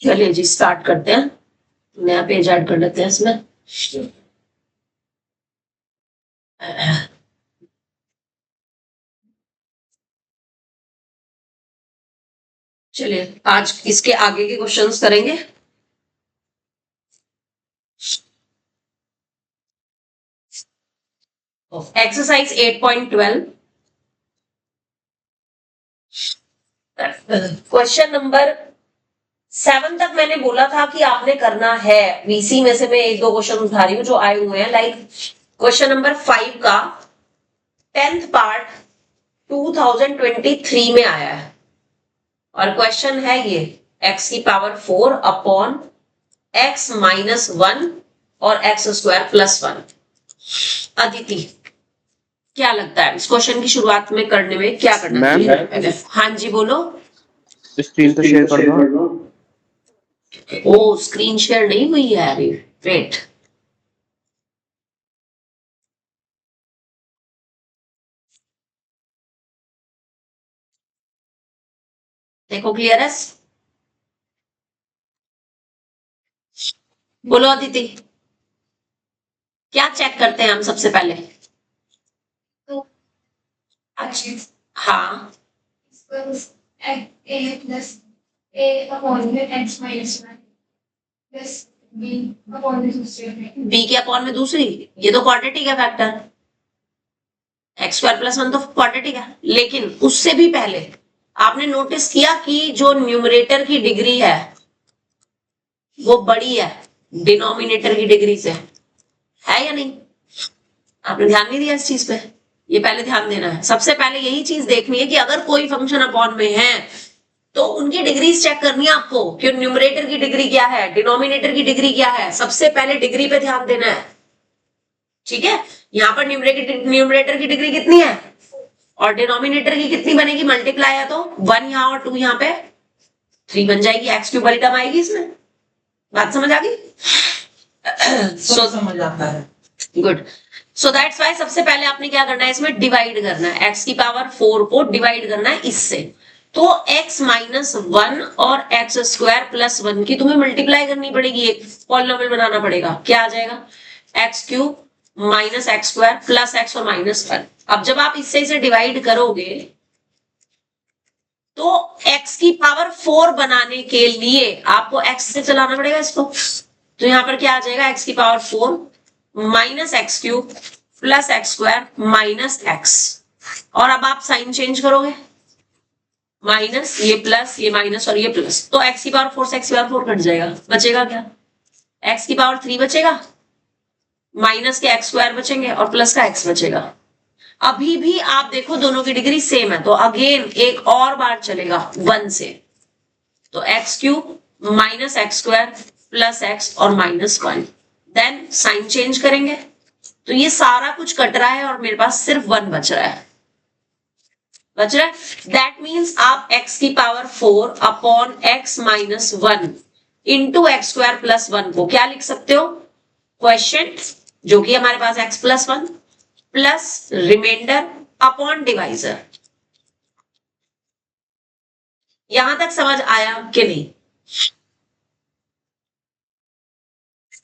चलिए जी स्टार्ट करते हैं, नया पेज ऐड कर लेते हैं इसमें। चलिए आज इसके आगे के क्वेश्चंस करेंगे। एक्सरसाइज 8.12 क्वेश्चन नंबर 7 तक मैंने बोला था कि आपने करना है। वीसी में से मैं एक दो क्वेश्चन उठा रही हूँ जो आए हुए हैं, लाइक क्वेश्चन नंबर 5 का 10th पार्ट 2023 में आया है और क्वेश्चन है ये x की पावर 4 अपॉन x माइनस 1 और x स्क्वायर प्लस 1। अदिति क्या लगता है इस क्वेश्चन की शुरुआत में करने में क्या करना चाहिए? हाँ जी बोलो। स्क्रीन तो शेयर कर दो। ओ स्क्रीन शेयर नहीं हुई है अभी, वेट। देखो क्लियर है? बोलो अदिति, क्या चेक करते हैं हम सबसे पहले? अच्छा हाँ, a plus a upon में x minus 1 plus b upon में दूसरे में b के अपॉन में दूसरी, ये तो क्वाड्रेटिक है फैक्टर। एक्स स्क्वायर प्लस 1 तो क्वाड्रेटिक है, लेकिन उससे भी पहले आपने नोटिस किया कि जो न्यूमरेटर की डिग्री है वो बड़ी है डिनोमिनेटर की डिग्री से, है या नहीं? आपने ध्यान नहीं दिया इस चीज पे? ये पहले ध्यान देना है। सबसे पहले यही चीज देखनी है कि अगर कोई फंक्शन अपॉन में है तो उनकी डिग्रीज चेक करनी है आपको कि न्यूमरेटर की डिग्री क्या है, डिनोमिनेटर की डिग्री क्या है। सबसे पहले डिग्री पे ध्यान देना है, ठीक है? यहाँ पर न्यूमरेटर की डिग्री कितनी है और डिनोमिनेटर की कितनी बनेगी? मल्टीप्लाई है तो 1 यहाँ और 2 यहाँ पे 3 बन जाएगी। एक्स क्यूब वाली टर्म आएगी इसमें। बात समझ आ गई? समझ आता है। गुड। सो दैट्स वाई सबसे पहले आपने क्या करना है, इसमें डिवाइड करना है। एक्स की पावर 4 को डिवाइड करना है इससे, तो x माइनस 1 और एक्स स्क्वायर प्लस 1 की तुम्हें मल्टीप्लाई करनी पड़ेगी, एक पॉलिनोमियल बनाना पड़ेगा। क्या आ जाएगा? X cube minus x square plus x और माइनस 1। अब जब आप इससे इसे डिवाइड करोगे तो x की पावर 4 बनाने के लिए आपको x से चलाना पड़ेगा इसको। तो यहां पर क्या आ जाएगा? x की power 4 minus x cube plus x square minus x, और अब आप साइन चेंज करोगे, माइनस ये प्लस ये माइनस और ये प्लस, तो x की पावर 4 से x की पावर 4 कट जाएगा। बचेगा क्या? x की पावर 3 बचेगा, माइनस के एक्स स्क्वायर बचेंगे और प्लस का x बचेगा। अभी भी आप देखो दोनों की डिग्री सेम है, तो अगेन एक और बार चलेगा 1 से, तो x cube minus x square plus x और माइनस 1। देन साइन चेंज करेंगे तो ये सारा कुछ कट रहा है और मेरे पास सिर्फ 1 बच रहा है। दैट मीन्स आप x की power 4 upon x minus 1 into x square plus 1 को क्या लिख सकते हो? क्वेश्चन, जो कि हमारे पास x plus 1 plus remainder upon divisor. यहां तक समझ आया कि नहीं?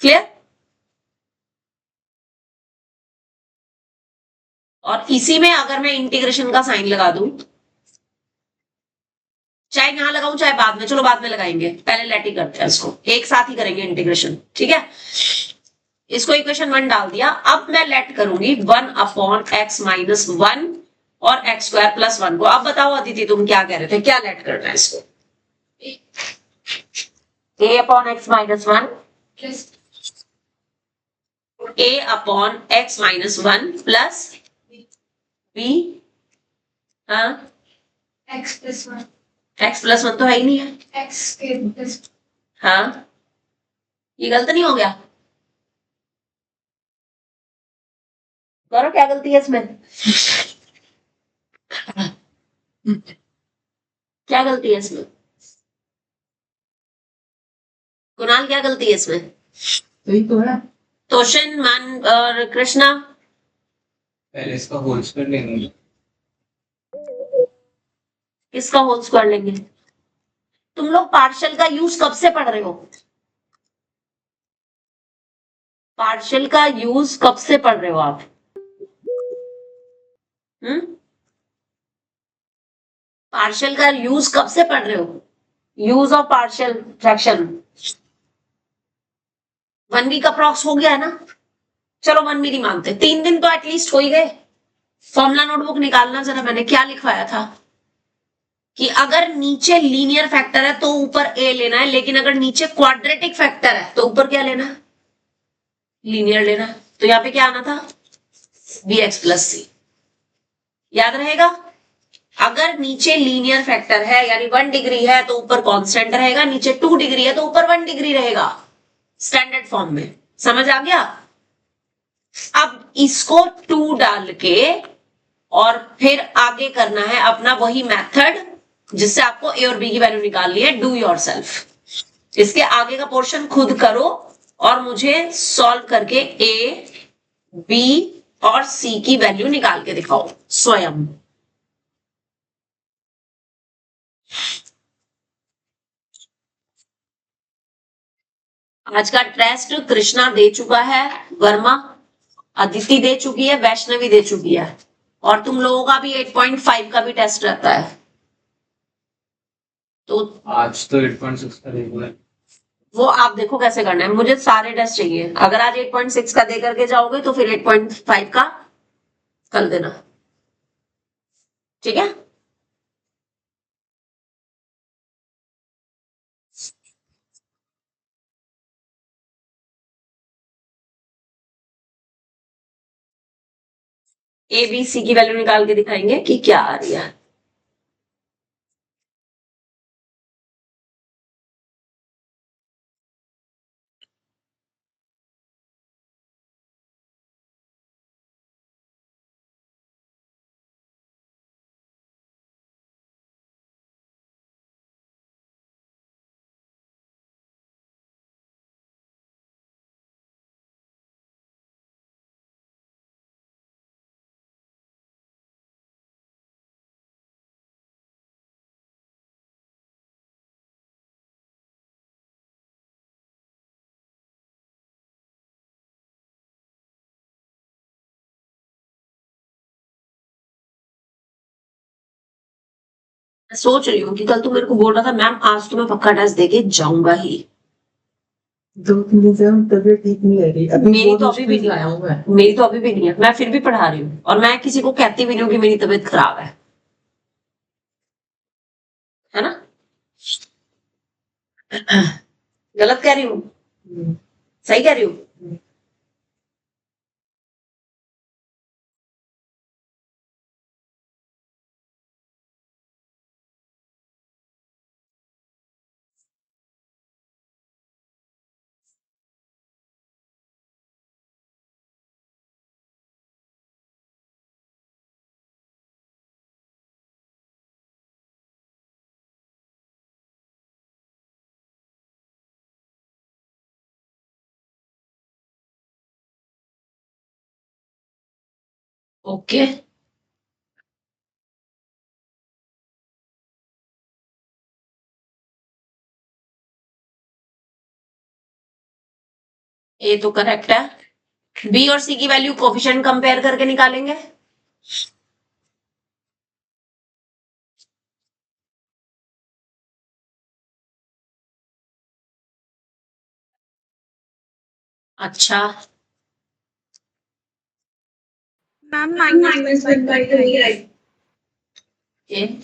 क्लियर? और इसी में अगर मैं इंटीग्रेशन का साइन लगा दूं, चाहे यहां लगाऊं चाहे बाद में, चलो बाद में लगाएंगे, पहले लेट ही करते हैं इसको, एक साथ ही करेंगे इंटीग्रेशन, ठीक है? इसको इक्वेशन 1 डाल दिया। अब मैं लेट करूंगी 1 अपॉन एक्स माइनस 1 और एक्स स्क्वायर प्लस 1 को। अब बताओ अदिति तुम क्या कह रहे थे, क्या लेट करना है इसको? a upon x minus 1 plus a upon x minus 1 plus b, हाँ x plus 1 x प्लस 1 तो है ही नहीं है, x cube plus हाँ ये गलत नहीं हो गया? करो, क्या गलती है इसमें? क्या गलती है इसमें? कुणाल क्या गलती है इसमें? सही तो है। तोशन, मान और कृष्णा, पहले इसका होल स्क्वायर लेंगे। किसका होल स्क्वायर लेंगे? तुम लोग पार्शियल का यूज कब से पढ़ रहे हो? पार्शियल का यूज कब से पढ़ रहे हो आप? पार्शियल का यूज कब से पढ़ रहे हो? Use of partial fraction 1 week approx हो गया है ना? चलो 1 वीक नहीं मानते, 3 दिन तो एटलीस्ट हो ही गए। फॉर्मूला नोटबुक निकालना जरा, मैंने क्या लिखवाया था कि अगर नीचे लीनियर फैक्टर है तो ऊपर ए लेना है, लेकिन अगर नीचे क्वाड्रेटिक फैक्टर है तो ऊपर क्या लेना है? लीनियर लेना है। तो यहां पे क्या आना था? bx प्लस सी। याद रहेगा? अगर नीचे लीनियर फैक्टर है यानी 1 डिग्री है तो ऊपर कांस्टेंट रहेगा, नीचे 2 डिग्री है तो ऊपर 1 डिग्री रहेगा, स्टैंडर्ड फॉर्म में। समझ आ गया? अब इसको 2 डाल के और फिर आगे करना है अपना वही मेथड जिससे आपको ए और बी की वैल्यू निकालनी है, डू योरसेल्फ। इसके आगे का पोर्शन खुद करो और मुझे सॉल्व करके ए, बी और सी की वैल्यू निकाल के दिखाओ स्वयं। आज का टेस्ट कृष्णा दे चुका है, वर्मा, अदिति दे चुकी है, वैष्णवी दे चुकी है, और तुम लोगों का भी 8.5 का भी टेस्ट रहता है। तो आज तो 8.6 का रेगुलर। वो आप देखो कैसे करना है, मुझे सारे टेस्ट चाहिए। अगर आज 8.6 का दे करके जाओगे तो फिर 8.5 का कल देना, ठीक है? ए बी सी की वैल्यू निकाल के दिखाएंगे कि क्या आ रही है। सोच रही हूँ कि कल तू मेरे को बोल रहा था मैम आज तो मैं पक्का टेस्ट देके जाऊंगा ही। 2-3 दिन से हम तबीयत ठीक नहीं रह रही। मेरी तो अभी भी नहीं है, मेरी तो अभी भी नहीं है, मैं फिर भी पढ़ा रही हूँ और मैं किसी को कहती भी नहीं हूँ कि मेरी तबीयत खराब है ना? गलत कह रही हूँ? सही कह रही हूँ? ओके, ए तो करेक्ट है। बी और सी की वैल्यू कोफिशिएंट कंपेयर करके निकालेंगे। अच्छा, मैम -1/2 ही राइट।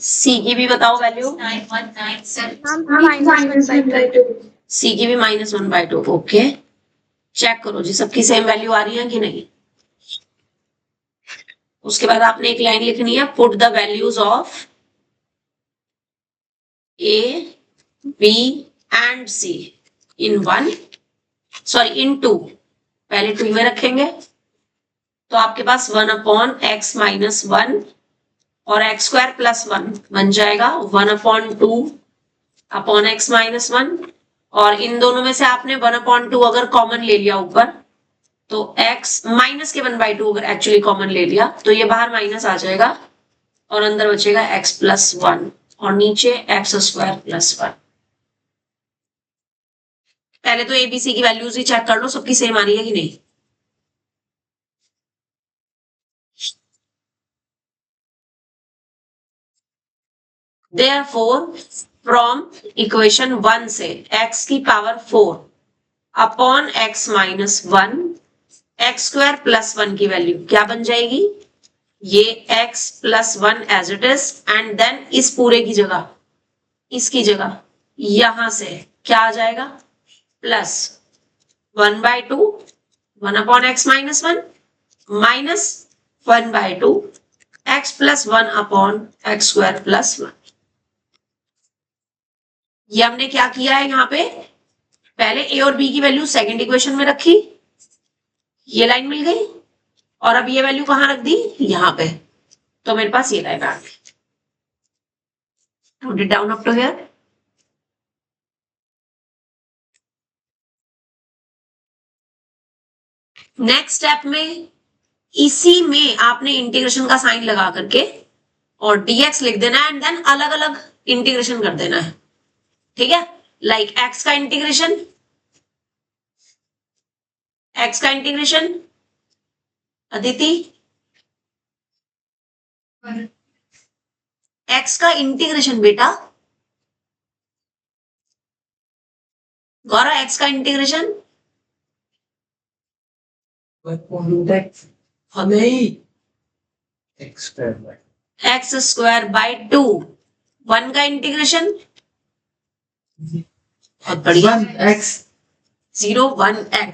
सी की भी बताओ वैल्यू। 919 मैम -1/2। सी की भी -1/2। ओके, चेक करो जी सबकी सेम वैल्यू आ रही है कि नहीं। उसके बाद आपने एक लाइन लिखनी है, put the values of A, B and C in 2। पहले 2 में रखेंगे तो आपके पास 1/x-1 और x² + 1 बन जाएगा 1/2/x-1। और इन दोनों में से आपने 1/2 अगर कॉमन ले लिया ऊपर तो x माइनस के 1/2 अगर एक्चुअली कॉमन ले लिया तो ये बाहर माइनस आ जाएगा और अंदर बचेगा x + 1 और नीचे x² + 1। पहले तो एबीसी की वैल्यूज ही चेक कर लो सबकी सेम आ रही है कि नहीं। Therefore, from इक्वेशन 1 से x की power 4 upon x minus 1 x square plus 1 की वैल्यू क्या बन जाएगी, ये x plus 1 as it is, and then इस पूरे की जगह, इसकी जगह यहां से क्या आ जाएगा, plus 1/2 1 upon x minus 1 minus 1/2 x plus 1 upon x square plus 1। ये हमने क्या किया है, यहाँ पे पहले ए और बी की वैल्यू सेकंड इक्वेशन में रखी, ये लाइन मिल गई, और अब ये वैल्यू कहां रख दी, यहां पे, तो मेरे पास ये लाइन आ गई। Note it down up to here. Next step में इसी में आपने इंटीग्रेशन का साइन लगा करके और dx लिख देना है, एंड देन अलग अलग इंटीग्रेशन कर देना है, ठीक है। लाइक x का इंटीग्रेशन, अदिति x का इंटीग्रेशन बेटा, गौरव x का इंटीग्रेशन, नहीं X square by x square by 2, 1 का इंटीग्रेशन, बहुत बढ़िया, 1x 0 1 x,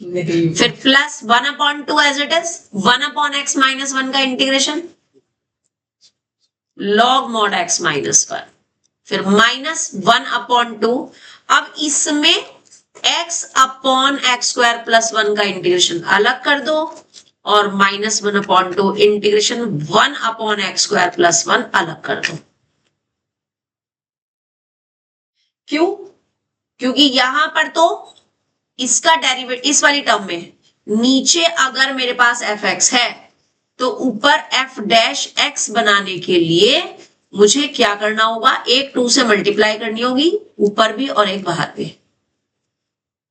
नहीं फिर plus 1 upon 2 as it is, 1 upon x minus 1 का integration, log mod x minus 1, फिर माइनस 1 अपॉन 2, अब इसमें x upon x square plus 1 का इंटीग्रेशन अलग कर दो, और minus 1 upon 2 integration 1 upon x square plus 1 अलग कर दो। क्यों, क्योंकि यहां पर तो इसका डेरिवेटिव इस वाली टर्म में नीचे अगर मेरे पास एफ एक्स है, तो ऊपर एफ डैश एक्स बनाने के लिए मुझे क्या करना होगा, एक 2 से मल्टीप्लाई करनी होगी, ऊपर भी और एक बाहर भी।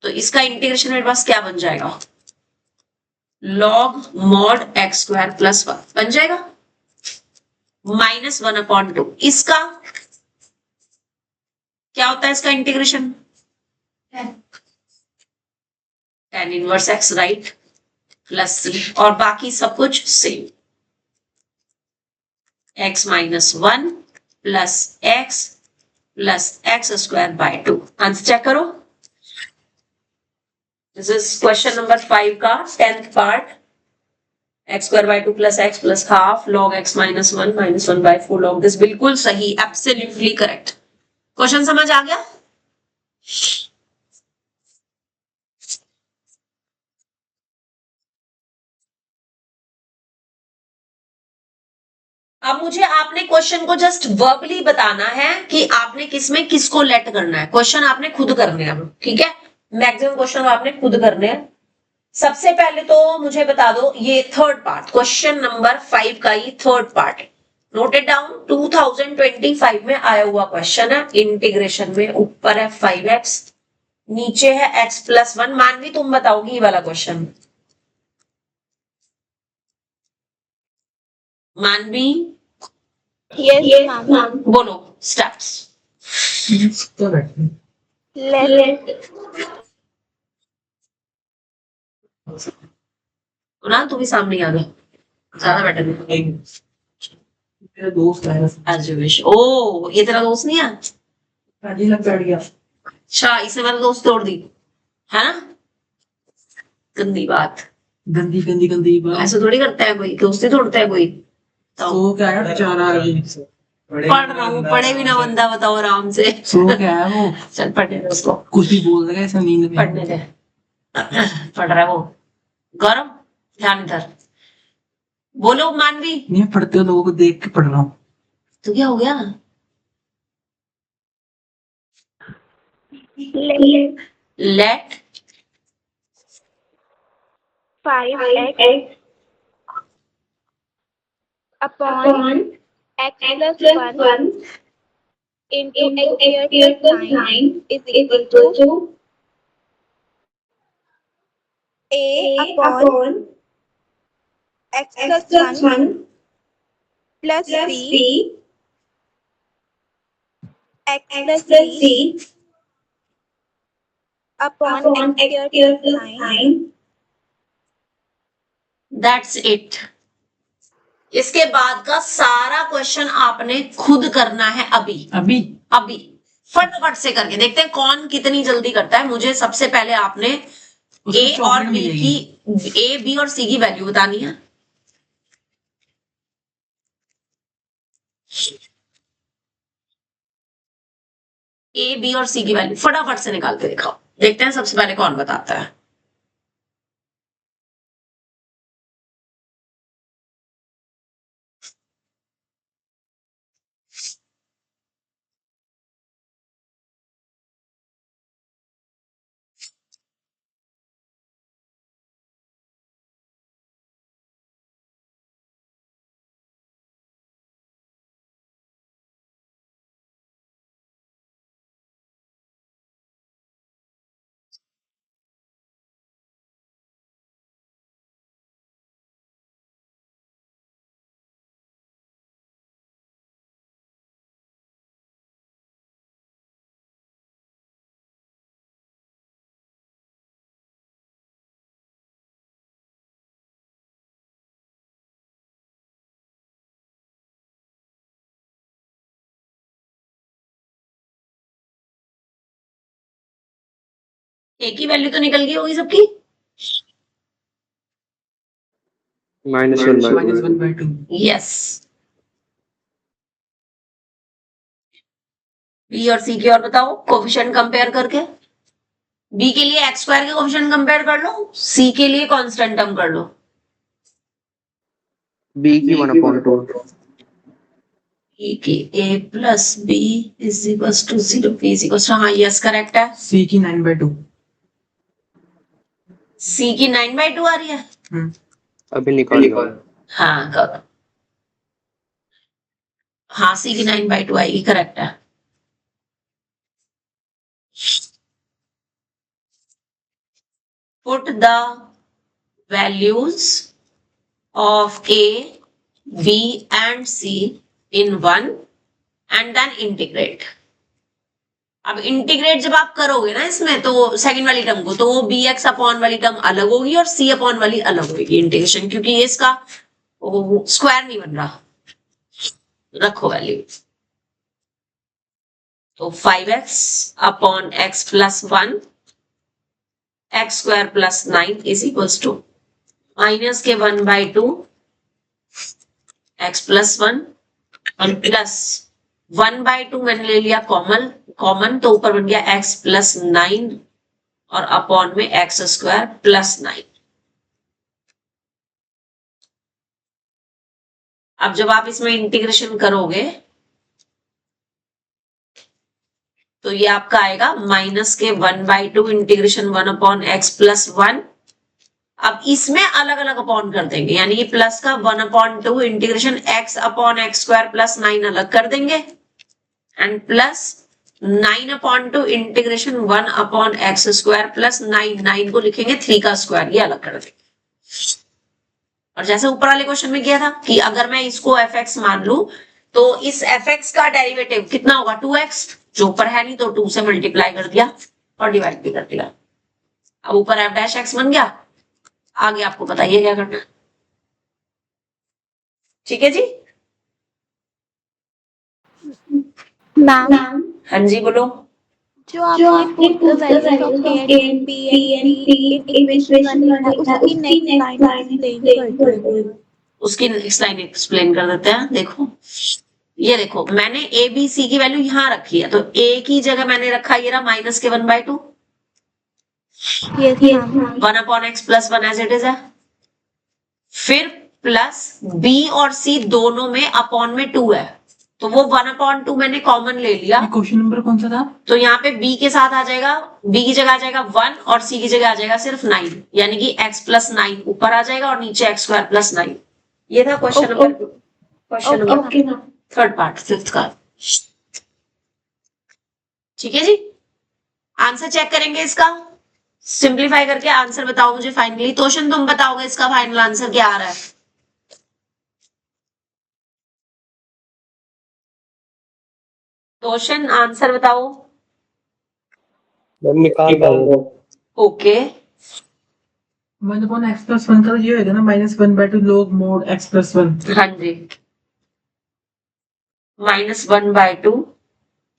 तो इसका इंटीग्रेशन मेरे पास क्या बन जाएगा, log mod x square plus 1 बन जाएगा, माइनस 1 अपॉन 2, इसका क्या होता है, इसका integration tan inverse x, right, plus C, और बाकी सब कुछ same, x minus 1 plus x square by 2। Answer check करो, दिस इज क्वेश्चन नंबर 5 का 10th part, x square by 2 plus x plus half log x minus 1 minus 1/4 log this. बिल्कुल सही, absolutely correct. Question समझ आ गया। अब मुझे आपने question को जस्ट वर्बली बताना है कि आपने किसमें किसको लेट करना है, क्वेश्चन आपने खुद करने हैं, ठीक है, मैक्सिमम क्वेश्चन आपने खुद करने हैं। सबसे पहले तो मुझे बता दो, ये थर्ड पार्ट, क्वेश्चन नंबर 5 का ये थर्ड पार्ट, नोटेड डाउन, 2025 में आया हुआ क्वेश्चन है, इंटीग्रेशन में ऊपर है 5x, नीचे है x प्लस 1। मानवी तुम बताओगी ये वाला क्वेश्चन, मानवी Yes, ma'am. बोलो स्टेप्स। तो बैठे Let ना तू भी सामने आ गया, ज्यादा बेटर है। मेरा दोस्त है एज यू विश। ओ ये तेरा दोस्त नहीं है, आज ही लग बैठ गया। अच्छा इसने मेरा दोस्त तोड़ दी है ना, गंदी बात, गंदी गंदी गंदी बात। ऐसा थोड़ी करता है कोई, दोस्ती तोड़ता है कोई। सो क्या है बेचारा, पढ़ रहा हूँ, पढ़े भी ना बंदा, बताओ आराम से। सो क्या है वो, चल पढ़ने दे उसको, कुछ भी बोल देगा ऐसा नींद में। पढ़ने दे, पढ़ रहा है वो। गौरव ध्यान इधर, बोलो मानवी। नहीं पढ़ते हो लोगों को देख के पढ़ रहा हूँ। तो क्या हो गया, late 5x upon x plus 1 into x square plus 9 is equal to a upon x plus 1 plus b x plus c upon x square plus 9. That's it. इसके बाद का सारा क्वेश्चन आपने खुद करना है अभी अभी अभी फटाफट से करके देखते हैं कौन कितनी जल्दी करता है। मुझे सबसे पहले आपने उसको ए और chocolate बी मिलेगी। की ए बी और सी की वैल्यू बतानी है। ए बी और सी की वैल्यू फटाफट से निकाल के दिखाओ, देखते हैं सबसे पहले कौन बताता है। ए की वैल्यू तो निकल गई होगी सबकी। -1/2 यस। बी और सी की और बताओ कोफिशिएंट कंपेयर करके। बी के लिए एक्स स्क्वायर के कोफिशिएंट कंपेयर कर लो, सी के लिए कांस्टेंट टर्म कर लो। B की 1/2 ए की A plus B is equals to 0 B is equals to, हाँ यस करेक्ट है। C की 9/2 सी की 9/2 आ रही है। अभी निकालेगा। हाँ करो। हाँ सी की 9/2 आएगी, करेक्ट है। Put the values of A, B and C in one and then integrate. अब इंटीग्रेट जब आप करोगे ना इसमें तो सेकंड वाली टर्म को, तो वो बी एक्स अपॉन वाली टर्म अलग होगी और सी अपॉन वाली अलग होगी इंटीग्रेशन, क्योंकि ये इसका स्क्वायर नहीं बन रहा। रखो वैल्यू, तो 5x upon x plus 1 x square plus 9 is equals to minus के 1/2 x प्लस 1 और प्लस 1/2 मैंने ले लिया कॉमन तो ऊपर बन गया x प्लस 9 और अपॉन में x स्क्वायर प्लस 9। अब जब आप इसमें इंटीग्रेशन करोगे तो ये आपका आएगा माइनस के 1/2 इंटीग्रेशन 1/x प्लस 1। अब इसमें अलग अलग अपॉन कर देंगे, यानी ये प्लस का 1/2 integration x upon x square plus 9 अलग कर देंगे and plus 9/2 integration 1/x square plus 9 को लिखेंगे 3 का स्क्वायर, ये अलग कर देंगे। और जैसे ऊपर वाले क्वेश्चन में किया था कि अगर मैं इसको fx मान लू तो इस fx का डेरिवेटिव कितना होगा 2x, जो ऊपर है नहीं तो 2 से मल्टीप्लाई कर दिया और डिवाइड भी कर दिया। अब ऊपर f डैश x बन गया, आगे आपको बताइए क्या करना। ठीक है जी, मैम हाँ जी बोलो। जो आपने put the values of A and B and C in equation 1 लिखा है, उसकी नेक्स्ट लाइन एक्सप्लेन कर दो। उसकी नेक्स्ट लाइन एक्सप्लेन कर देते हैं। देखो ये देखो मैंने ए बी सी की वैल्यू यहां रखी है, तो ए की जगह मैंने रखा ये रहा माइनस के 1/2 yes ma'am 1/x plus 1 as it is है। फिर प्लस बी और सी दोनों में अपॉन में 2 है, तो वो 1/2 मैंने कॉमन ले लिया, क्वेश्चन नंबर कौन सा था? तो यहाँ पे b के साथ आ जाएगा, b की जगह आ जाएगा 1 और c की जगह आ जाएगा सिर्फ 9, यानी कि x प्लस 9 ऊपर आ जाएगा और नीचे x स्क्वायर प्लस 9। ये था question number third part fifth का। ठीक है जी, आंसर चेक करेंगे इसका, सिंप्लीफाई करके आंसर बताओ मुझे फाइनली। तोशन तुम बताओगे इसका फाइनल आंसर क्या आ रहा है? तोशन आंसर बताओ। मैम निकाल रहा हूँ। ओके, 1/x+1 का तो ये होगा ना, -1/2 log mod x+1। हाँ जी, -1/2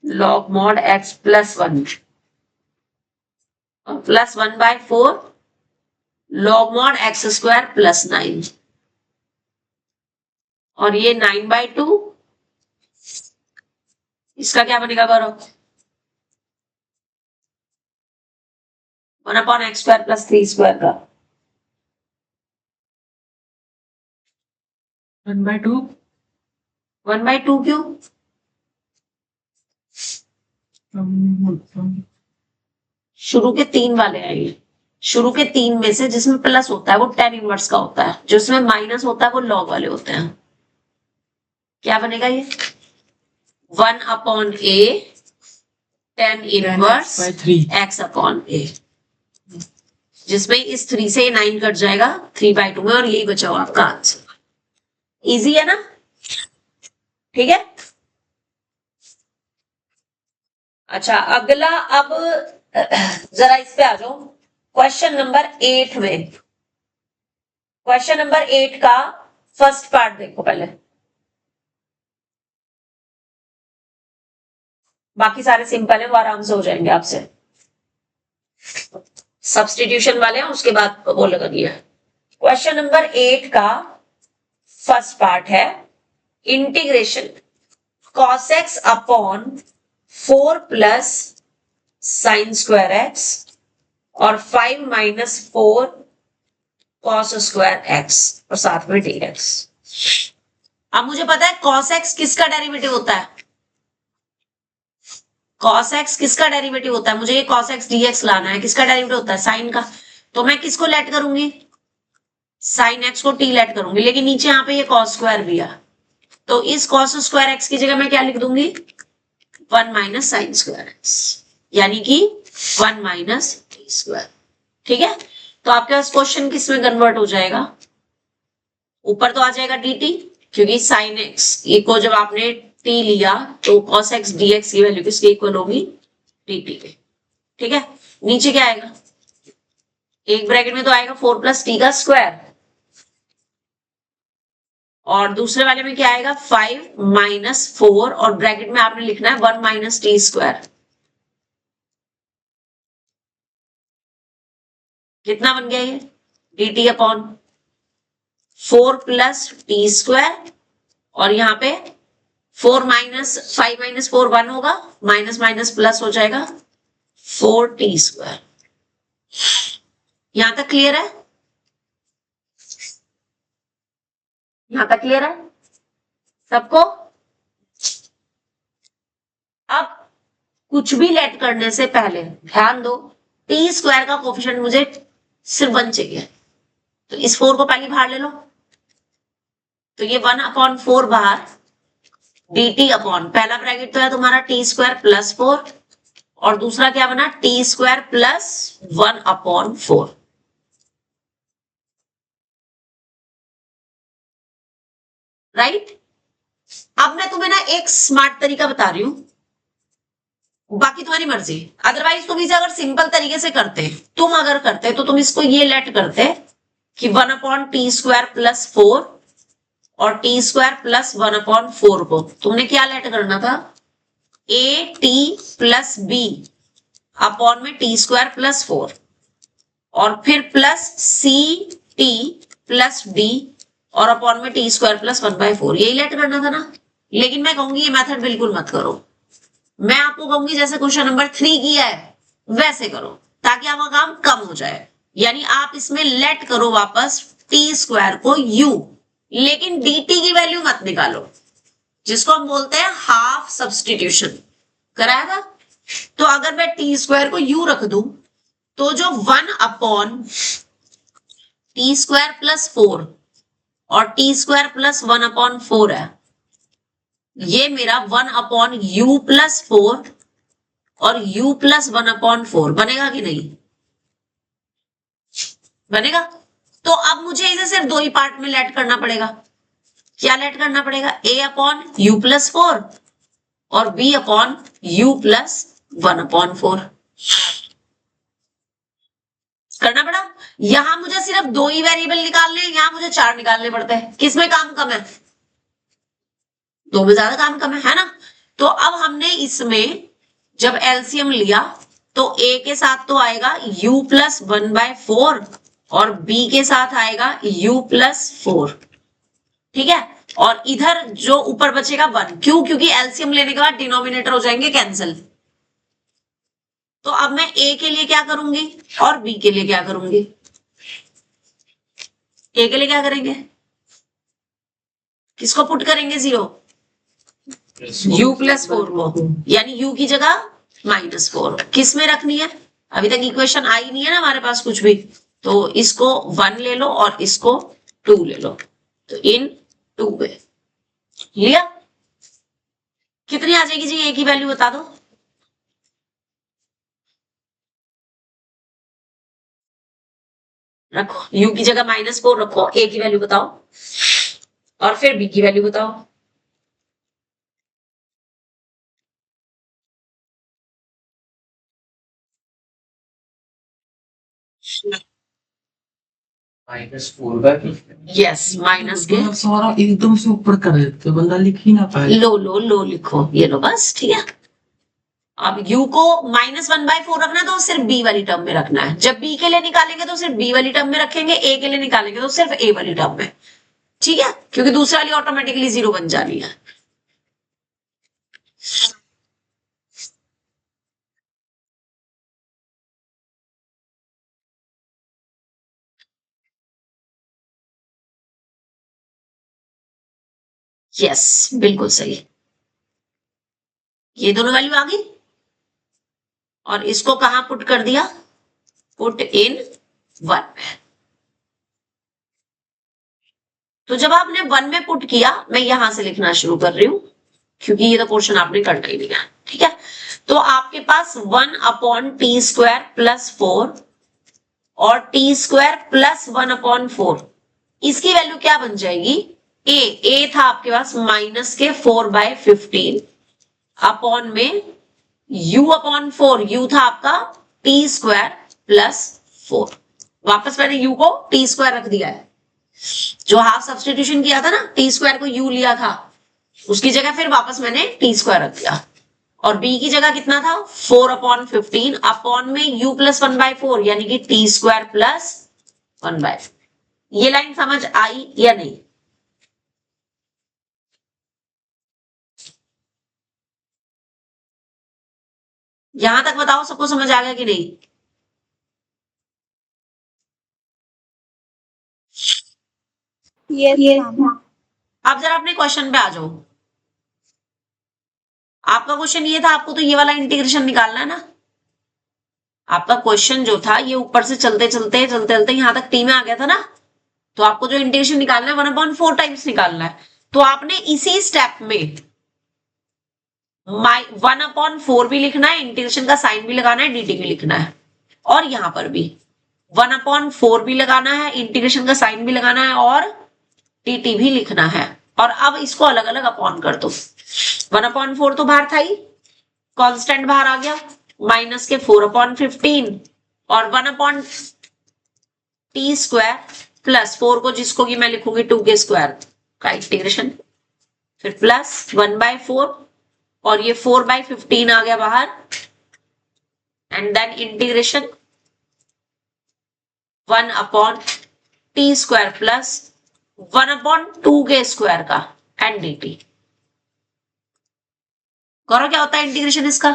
log mod x+1 plus 1/4 log mod x² + 9, और ये 9/2, इसका क्या बनेगा करो? 1/x² + 3² का 1/2 1/2 क्यों? शुरू के 3 वाले आएंगे, शुरू के 3 में से जिसमें प्लस होता है वो tan इनवर्स का होता है, जिसमें माइनस होता है वो लॉग वाले होते हैं। क्या बनेगा ये? 1/a tan inverse 10x/3। x/a, जिसमें इस 3 से 9 कट जाएगा 3/2 में, और यही बचा हुआ आपका आंसर। इजी है ना? ठीक है। अच्छा, अगला अब जरा इस पे आ जाओ, क्वेश्चन नंबर 8 में। क्वेश्चन नंबर 8 का फर्स्ट पार्ट देखो पहले, बाकी सारे सिंपल है, वो आराम से हो जाएंगे आपसे। सब्स्टिट्यूशन वाले हैं, उसके बाद वो लगेगी। क्वेश्चन नंबर 8 का फर्स्ट पार्ट है integration cos x upon 4 plus sine square x और 5 माइनस 4 cos स्क्वायर x और साथ में dx। अब मुझे पता है cos x किसका डेरिवेटिव होता है, cos x किसका डेरिवेटिव होता है, मुझे ये cos x dx लाना है, किसका डेरिवेटिव होता है? साइन का। तो मैं किसको लेट करूंगी? साइन x को t लेट करूंगी, लेकिन नीचे यहाँ पे ये cos स्क्वायर भी है, तो इस cos स्क्वायर x की जगह मैं क्या लिख दूंगी? 1 माइनस साइन स्क्वायर x, यानी कि 1 माइनस t स्क्वायर। ठीक है, तो आपके पास क्वेश्चन किस में कन्वर्ट हो जाएगा? ऊपर तो आ जाएगा dt, क्योंकि साइन x को जब आपने t लिया तो cos x dx की वैल्यू किसके इक्वल होगी? dt के। ठीक है, नीचे क्या आएगा? एक ब्रैकेट में तो आएगा 4 प्लस t का स्क्वायर, और दूसरे वाले में क्या आएगा? 5 माइनस 4, और ब्रैकेट में आपने लिखना है 1 माइनस टी स्क्वायर। कितना बन गया ये? dt upon 4 plus T square, और यहाँ पे 4 माइनस 5 माइनस 4 1 होगा, माइनस माइनस प्लस हो जाएगा 4t स्क्वायर। यहां तक क्लियर है? यहां तक क्लियर है सबको? अब कुछ भी लेट करने से पहले ध्यान दो, टी स्क्वायर का कोफिशिएंट मुझे सिर्फ 1 चाहिए, तो इस 4 को पहले बाहर ले लो, तो ये 1/4 बाहर, dt अपॉन पहला ब्रैकेट तो है तुम्हारा टी स्क्वायर प्लस 4, और दूसरा क्या बना? T square plus 1/4। राइट? अब मैं तुम्हें ना एक स्मार्ट तरीका बता रही हूं, बाकी तुम्हारी मर्जी। अदरवाइज तुम इसे अगर सिंपल तरीके से करते, तुम अगर करते तो तुम इसको ये लेट करते कि 1/t² प्लस 4 और t² प्लस 1/4 को तुमने क्या लेट करना था? at प्लस b अपॉन में t² प्लस 4, और फिर प्लस ct प्लस d और अपॉन में t² प्लस 1/4, यही लेट करना था ना। लेकिन मैं कहूंगी ये मेथड बिल्कुल मत करो, मैं आपको कहूंगी जैसे क्वेश्चन नंबर 3 किया है वैसे करो, ताकि आपका काम कम हो जाए। यानी आप इसमें लेट करो वापस t² को u, लेकिन dt की वैल्यू मत निकालो, जिसको हम बोलते हैं हाफ सब्स्टिट्यूशन। कराया था? तो अगर मैं t² को u रख दूं तो जो 1/t² प्लस 4 और t² प्लस 1/4 है, ये मेरा 1/u प्लस 4 और u प्लस 1/4 बनेगा कि नहीं? बनेगा। तो अब मुझे इसे सिर्फ दो ही पार्ट में लेट करना पड़ेगा। क्या लेट करना पड़ेगा? a/u+4 और b/u+1/4 करना पड़ा। यहां मुझे सिर्फ दो ही वेरिएबल निकालने हैं, यहां मुझे 4 निकालने पड़ते हैं। किसमें काम कम है? दो में ज्यादा काम कम है ना? तो अब हमने इसमें जब एलसीएम लिया तो a के साथ तो आएगा u+1/4 और b के साथ आएगा u+4, ठीक है। और इधर जो ऊपर बचेगा 1, क्यों? क्योंकि एलसीएम लेने के बाद डिनोमिनेटर हो जाएंगे कैंसिल। तो अब मैं a के लिए क्या करूंगी और b के लिए क्या करूंगी? a के लिए क्या करेंगे? किसको पुट करेंगे? 0, u+4 को, यानी u की जगह -4 किस में रखनी है? अभी तक इक्वेशन आई नहीं है ना हमारे पास कुछ भी, तो इसको 1 ले लो और इसको 2 ले लो, तो इन 2 में लिया। कितनी आ जाएगी जी? a की वैल्यू बता दो। रखो u की जगह -4 रखो, a की वैल्यू बताओ और फिर b की वैल्यू बताओ। यस, माइनस के सारा एकदम से ऊपर कर देते, बंदा लिख ही ना पाए। लो लिखो, ये लो बस, ठीक है। अब u को -1/4 रखना है तो सिर्फ b वाली टर्म में रखना है। जब b के लिए निकालेंगे तो सिर्फ b वाली टर्म में रखेंगे, a के लिए निकालेंगे तो सिर्फ a वाली टर्म में, ठीक है, क्योंकि दूसरा वाली ऑटोमेटिकली 0 बन जानी है। यस, बिल्कुल सही। ये दोनों वैल्यू आ गई और इसको कहां पुट कर दिया? पुट इन 1 में। तो जब आपने 1 में पुट किया, मैं यहां से लिखना शुरू कर रही हूं क्योंकि ये तो पोर्शन आपने करना ही नहीं है, ठीक है। तो आपके पास 1/t² + 4 और t² + 1/4, इसकी वैल्यू क्या बन जाएगी? a था आपके पास -4/15 अपॉन में u/4, u था आपका t² + 4। वापस मैंने u को t² रख दिया है, जो हाफ सब्स्टिट्यूशन किया था ना, t² को u लिया था, उसकी जगह फिर वापस मैंने t² रख दिया। और b की जगह कितना था? 4/15 अपॉन में u+1/4 यानी कि t² + 1/4। ये लाइन समझ आई या नहीं? यहां तक बताओ सबको समझ आ गया कि नहीं? Yes ma'am. अब जरा अपने क्वेश्चन पे आ जाओ। आपका क्वेश्चन ये था, आपको तो ये वाला इंटीग्रेशन निकालना है ना। आपका क्वेश्चन जो था ये ऊपर से चलते चलते यहां तक टी में आ गया था ना, तो आपको जो इंटीग्रेशन निकालना है 1/4 टाइम्स निकालना है। तो आपने इसी स्टेप में 1/4 भी लिखना है, इंटीग्रेशन का साइन भी लगाना है, dt भी लिखना है, और यहां पर भी 1/4 भी लगाना है, इंटीग्रेशन का साइन भी लगाना है और dt भी लिखना है। और अब इसको अलग अलग अपॉन कर दो। 1/4 तो बाहर था ही, कांस्टेंट बाहर आ गया, -4/15 और 1/t² + 4 को, जिसको कि मैं लिखूंगी 2k² का इंटीग्रेशन, फिर +1/4 और ये 4/15 आ गया बाहर, and then integration 1/t² + 1/2k² का एंड dt। करो क्या होता है इंटीग्रेशन इसका?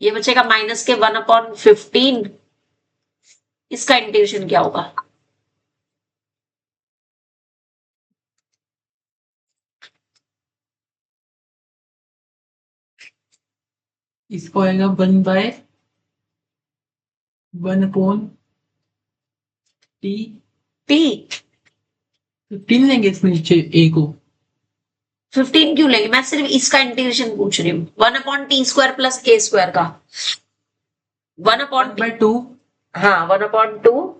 ये बचेगा -1/15, इसका इंटीग्रेशन क्या होगा? इसको आएगा 1/1/t। t। तो 3 लेंगे इसमें नीचे a को, 15 क्यों लेंगे, मैं सिर्फ इसका इंटीग्रेशन पूछ रही हूँ। 1/t² प्लस a² का 1/t, 1/2 हाँ 1/2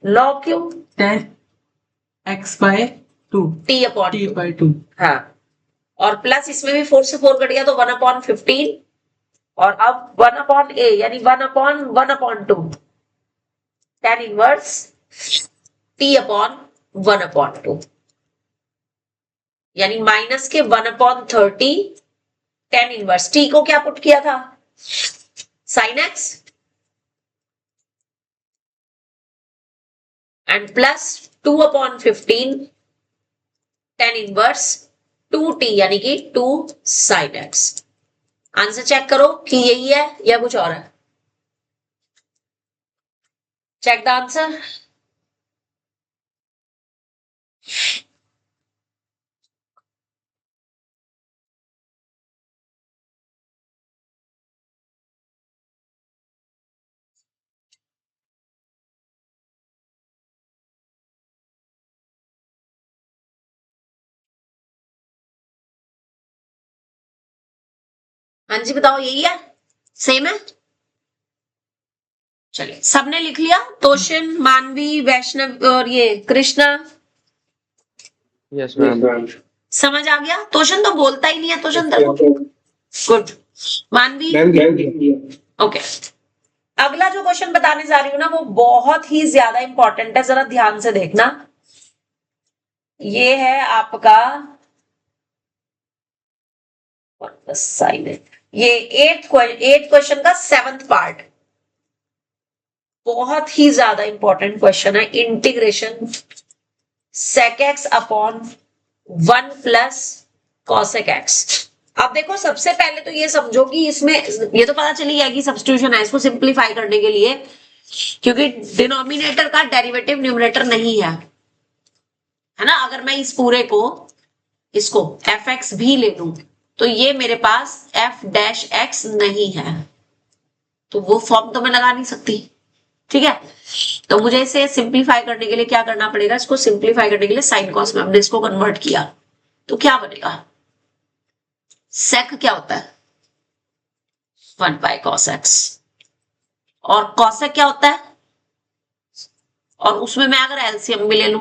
log क्यों 10x/2 t/2, t/2 हाँ, और प्लस इसमें भी 4 से 4 कट गया तो 1/15, और अब 1/a यानी 1/1/2 tan इनवर्स t/1/2 यानी माइनस के 1/30 tan इनवर्स t को क्या पुट किया था sin x and plus 2/15 tan inverse 2t यानी कि 2 sin x। आंसर चेक करो कि यही है या कुछ और है। Check the answer. हाँ जी बताओ, यही है, सेम है। चलिए सबने लिख लिया, तोशन, मानवी, वैष्णव और ये कृष्णा, यस मैम। समझ आ गया। तोशन तो बोलता ही नहीं है, तोशन तो गुड। मानवी ओके। अगला जो क्वेश्चन बताने जा रही हूँ ना वो बहुत ही ज्यादा इंपॉर्टेंट है, जरा ध्यान से देखना। ये है आपका ये 8th क्वेश्चन का 7th पार्ट, बहुत ही ज्यादा इंपॉर्टेंट क्वेश्चन है। Integration sec x upon 1 plus cosec x। अब देखो सबसे पहले तो ये समझो कि इसमें ये तो पता चली है कि सब्स्टिट्यूशन है, इसको सिंप्लीफाई करने के लिए, क्योंकि डिनोमिनेटर का डेरिवेटिव न्यूमरेटर नहीं है ना। अगर मैं इस पूरे को इसको fx भी ले लूं तो ये मेरे पास f' नहीं है, तो वो फॉर्म तो मैं लगा नहीं सकती, ठीक है। तो मुझे इसे सिंप्लीफाई करने के लिए क्या करना पड़ेगा, इसको सिंप्लीफाई करने के लिए साइन कॉस में हमने इसको कन्वर्ट किया, तो क्या बनेगा, सेक क्या होता है 1/cos x, और cosec क्या होता है, और उसमें मैं अगर एलसीएम भी ले लूं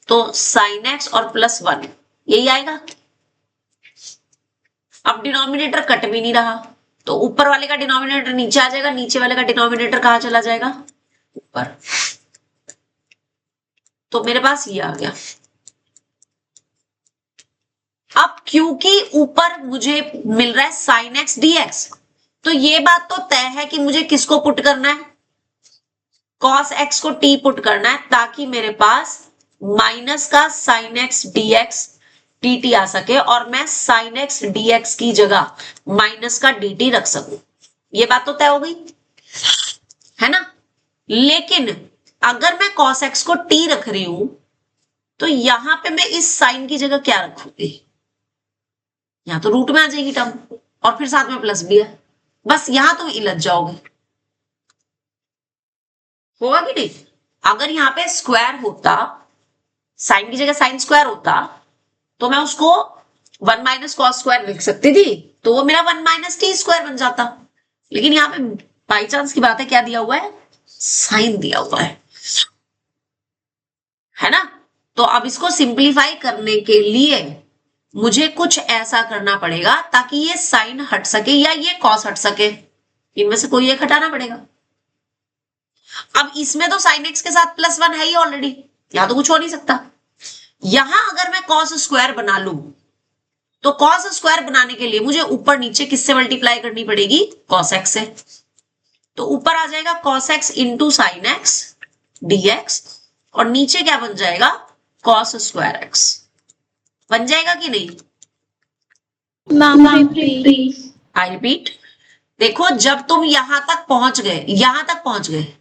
तो sin x और +1 यही आएगा। अब डिनोमिनेटर कट भी नहीं रहा, तो ऊपर वाले का डिनोमिनेटर नीचे आ जाएगा, नीचे वाले का डिनोमिनेटर कहां चला जाएगा, ऊपर। तो मेरे पास ये आ गया। अब क्योंकि ऊपर मुझे मिल रहा है sin x dx, तो ये बात तो तय है कि मुझे किसको पुट करना है, cos x को t पुट करना है, ताकि मेरे पास माइनस का sin x dx dt आ सके और मैं sin x dx की जगह माइनस का dt रख सकूं। ये बात तो तय हो गई है ना। लेकिन अगर मैं cos x को t रख रही हूं तो यहां पे मैं इस साइन की जगह क्या रखूंगी, यहां तो रूट में आ जाएगी टर्म और फिर साथ में प्लस भी है, बस यहां तो इलझ जाओगे, होगा कि नहीं। अगर यहाँ पे स्क्वायर होता, साइन की जगह साइन स्क्वायर होता, तो मैं उसको 1 - cos स्क्वायर लिख सकती थी, तो वो मेरा 1 - t² बन जाता। लेकिन यहाँ पे बाई चांस की बात है, क्या दिया हुआ है, साइन दिया हुआ है ना। तो अब इसको सिंप्लीफाई करने के लिए मुझे कुछ ऐसा करना पड़ेगा ताकि ये साइन हट सके या ये कॉस हट सके, इनमें से कोई एक हटाना पड़ेगा। अब इसमें तो sin x के साथ +1 है ही ऑलरेडी, यहां तो कुछ हो नहीं सकता। यहां अगर मैं cos स्क्वायर बना लूं तो cos स्क्वायर बनाने के लिए मुझे ऊपर नीचे किससे मल्टीप्लाई करनी पड़ेगी, cos x से। तो ऊपर आ जाएगा cos x into sin x dx, और नीचे क्या बन जाएगा, cos स्क्वायर x बन जाएगा कि नहीं। आई रिपीट, देखो जब तुम यहां तक पहुंच गए,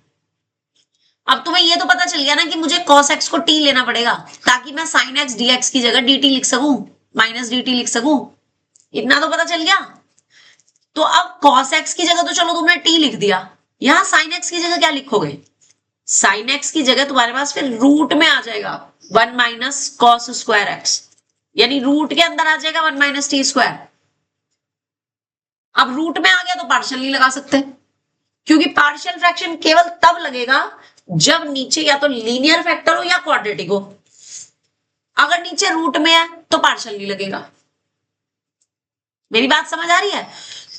अब तुम्हें ये तो पता चल गया ना कि मुझे cos x को t लेना पड़ेगा ताकि मैं sin x dx की जगह dt लिख सकूं, -dt लिख सकूं, इतना तो पता चल गया। तो अब cos x की जगह तो चलो तुमने t लिख दिया, यहां sin x की जगह क्या लिखोगे, sin x की जगह तुम्हारे पास फिर रूट में आ जाएगा 1 माइनस कॉस स्क्वायर एक्स, यानी रूट के अंदर आ जाएगा 1 माइनस टी स्क्वायर। अब रूट में आ गया तो पार्शियल नहीं लगा सकते, क्योंकि पार्शियल फ्रैक्शन केवल तब लगेगा जब नीचे या तो लीनियर फैक्टर हो या क्वाड्रेटिक हो। अगर नीचे रूट में है तो पार्शियल नहीं लगेगा। मेरी बात समझ आ रही है?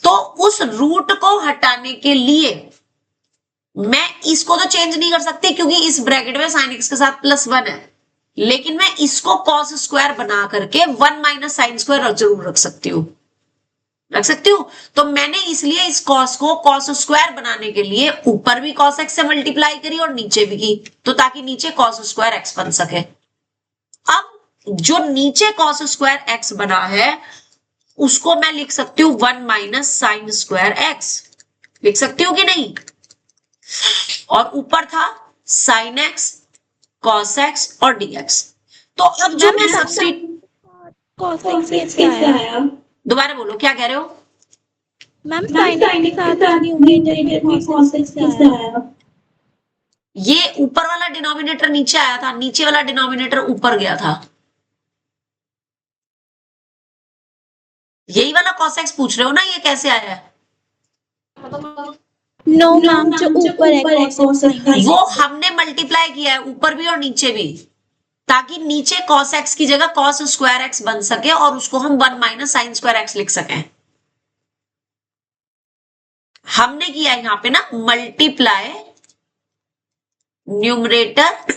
तो उस रूट को हटाने के लिए मैं इसको तो चेंज नहीं कर सकती, क्योंकि इस ब्रैकेट में साइन एक्स के साथ +1 है, लेकिन मैं इसको कॉस स्क्वायर बना करके 1 माइनस साइन स्क्वायर जरूर रख सकती हूँ, रख सकती हूँ। तो मैंने इसलिए इस कॉस को कॉस स्क्वायर बनाने के लिए ऊपर भी कॉस एक्स से मल्टीप्लाई करी और नीचे भी की, तो ताकि नीचे कॉस स्क्वायर एक्स बन सके। अब जो नीचे कॉस स्क्वायर एक्स बना है उसको मैं लिख सकती हूँ 1 माइनस साइन स्क्वायर एक्स, लिख सकती हूँ कि नहीं? और ऊपर था साइन एक्स, कॉस एक्स और डीएक्स। तो अब जो मैं सब्स्टिट्यूट, cos x कैसे आया? दोबारा बोलो क्या कह रहे हो? मैम sin x के साथ न्यूमरेटर cos x कैसे आया? ये ऊपर वाला डिनोमिनेटर नीचे आया था, नीचे वाला डिनोमिनेटर ऊपर गया था। यही वाला cos x पूछ रहे हो ना, ये कैसे आया है? नो मैम, जो ऊपर है cos x वो हमने मल्टीप्लाई किया है ऊपर भी और नीचे भी, ताकि नीचे cos x की जगह cos स्क्वायर x बन सके और उसको हम 1 माइनस साइन स्क्वायर x लिख सकें। हमने किया यहां पे ना multiply numerator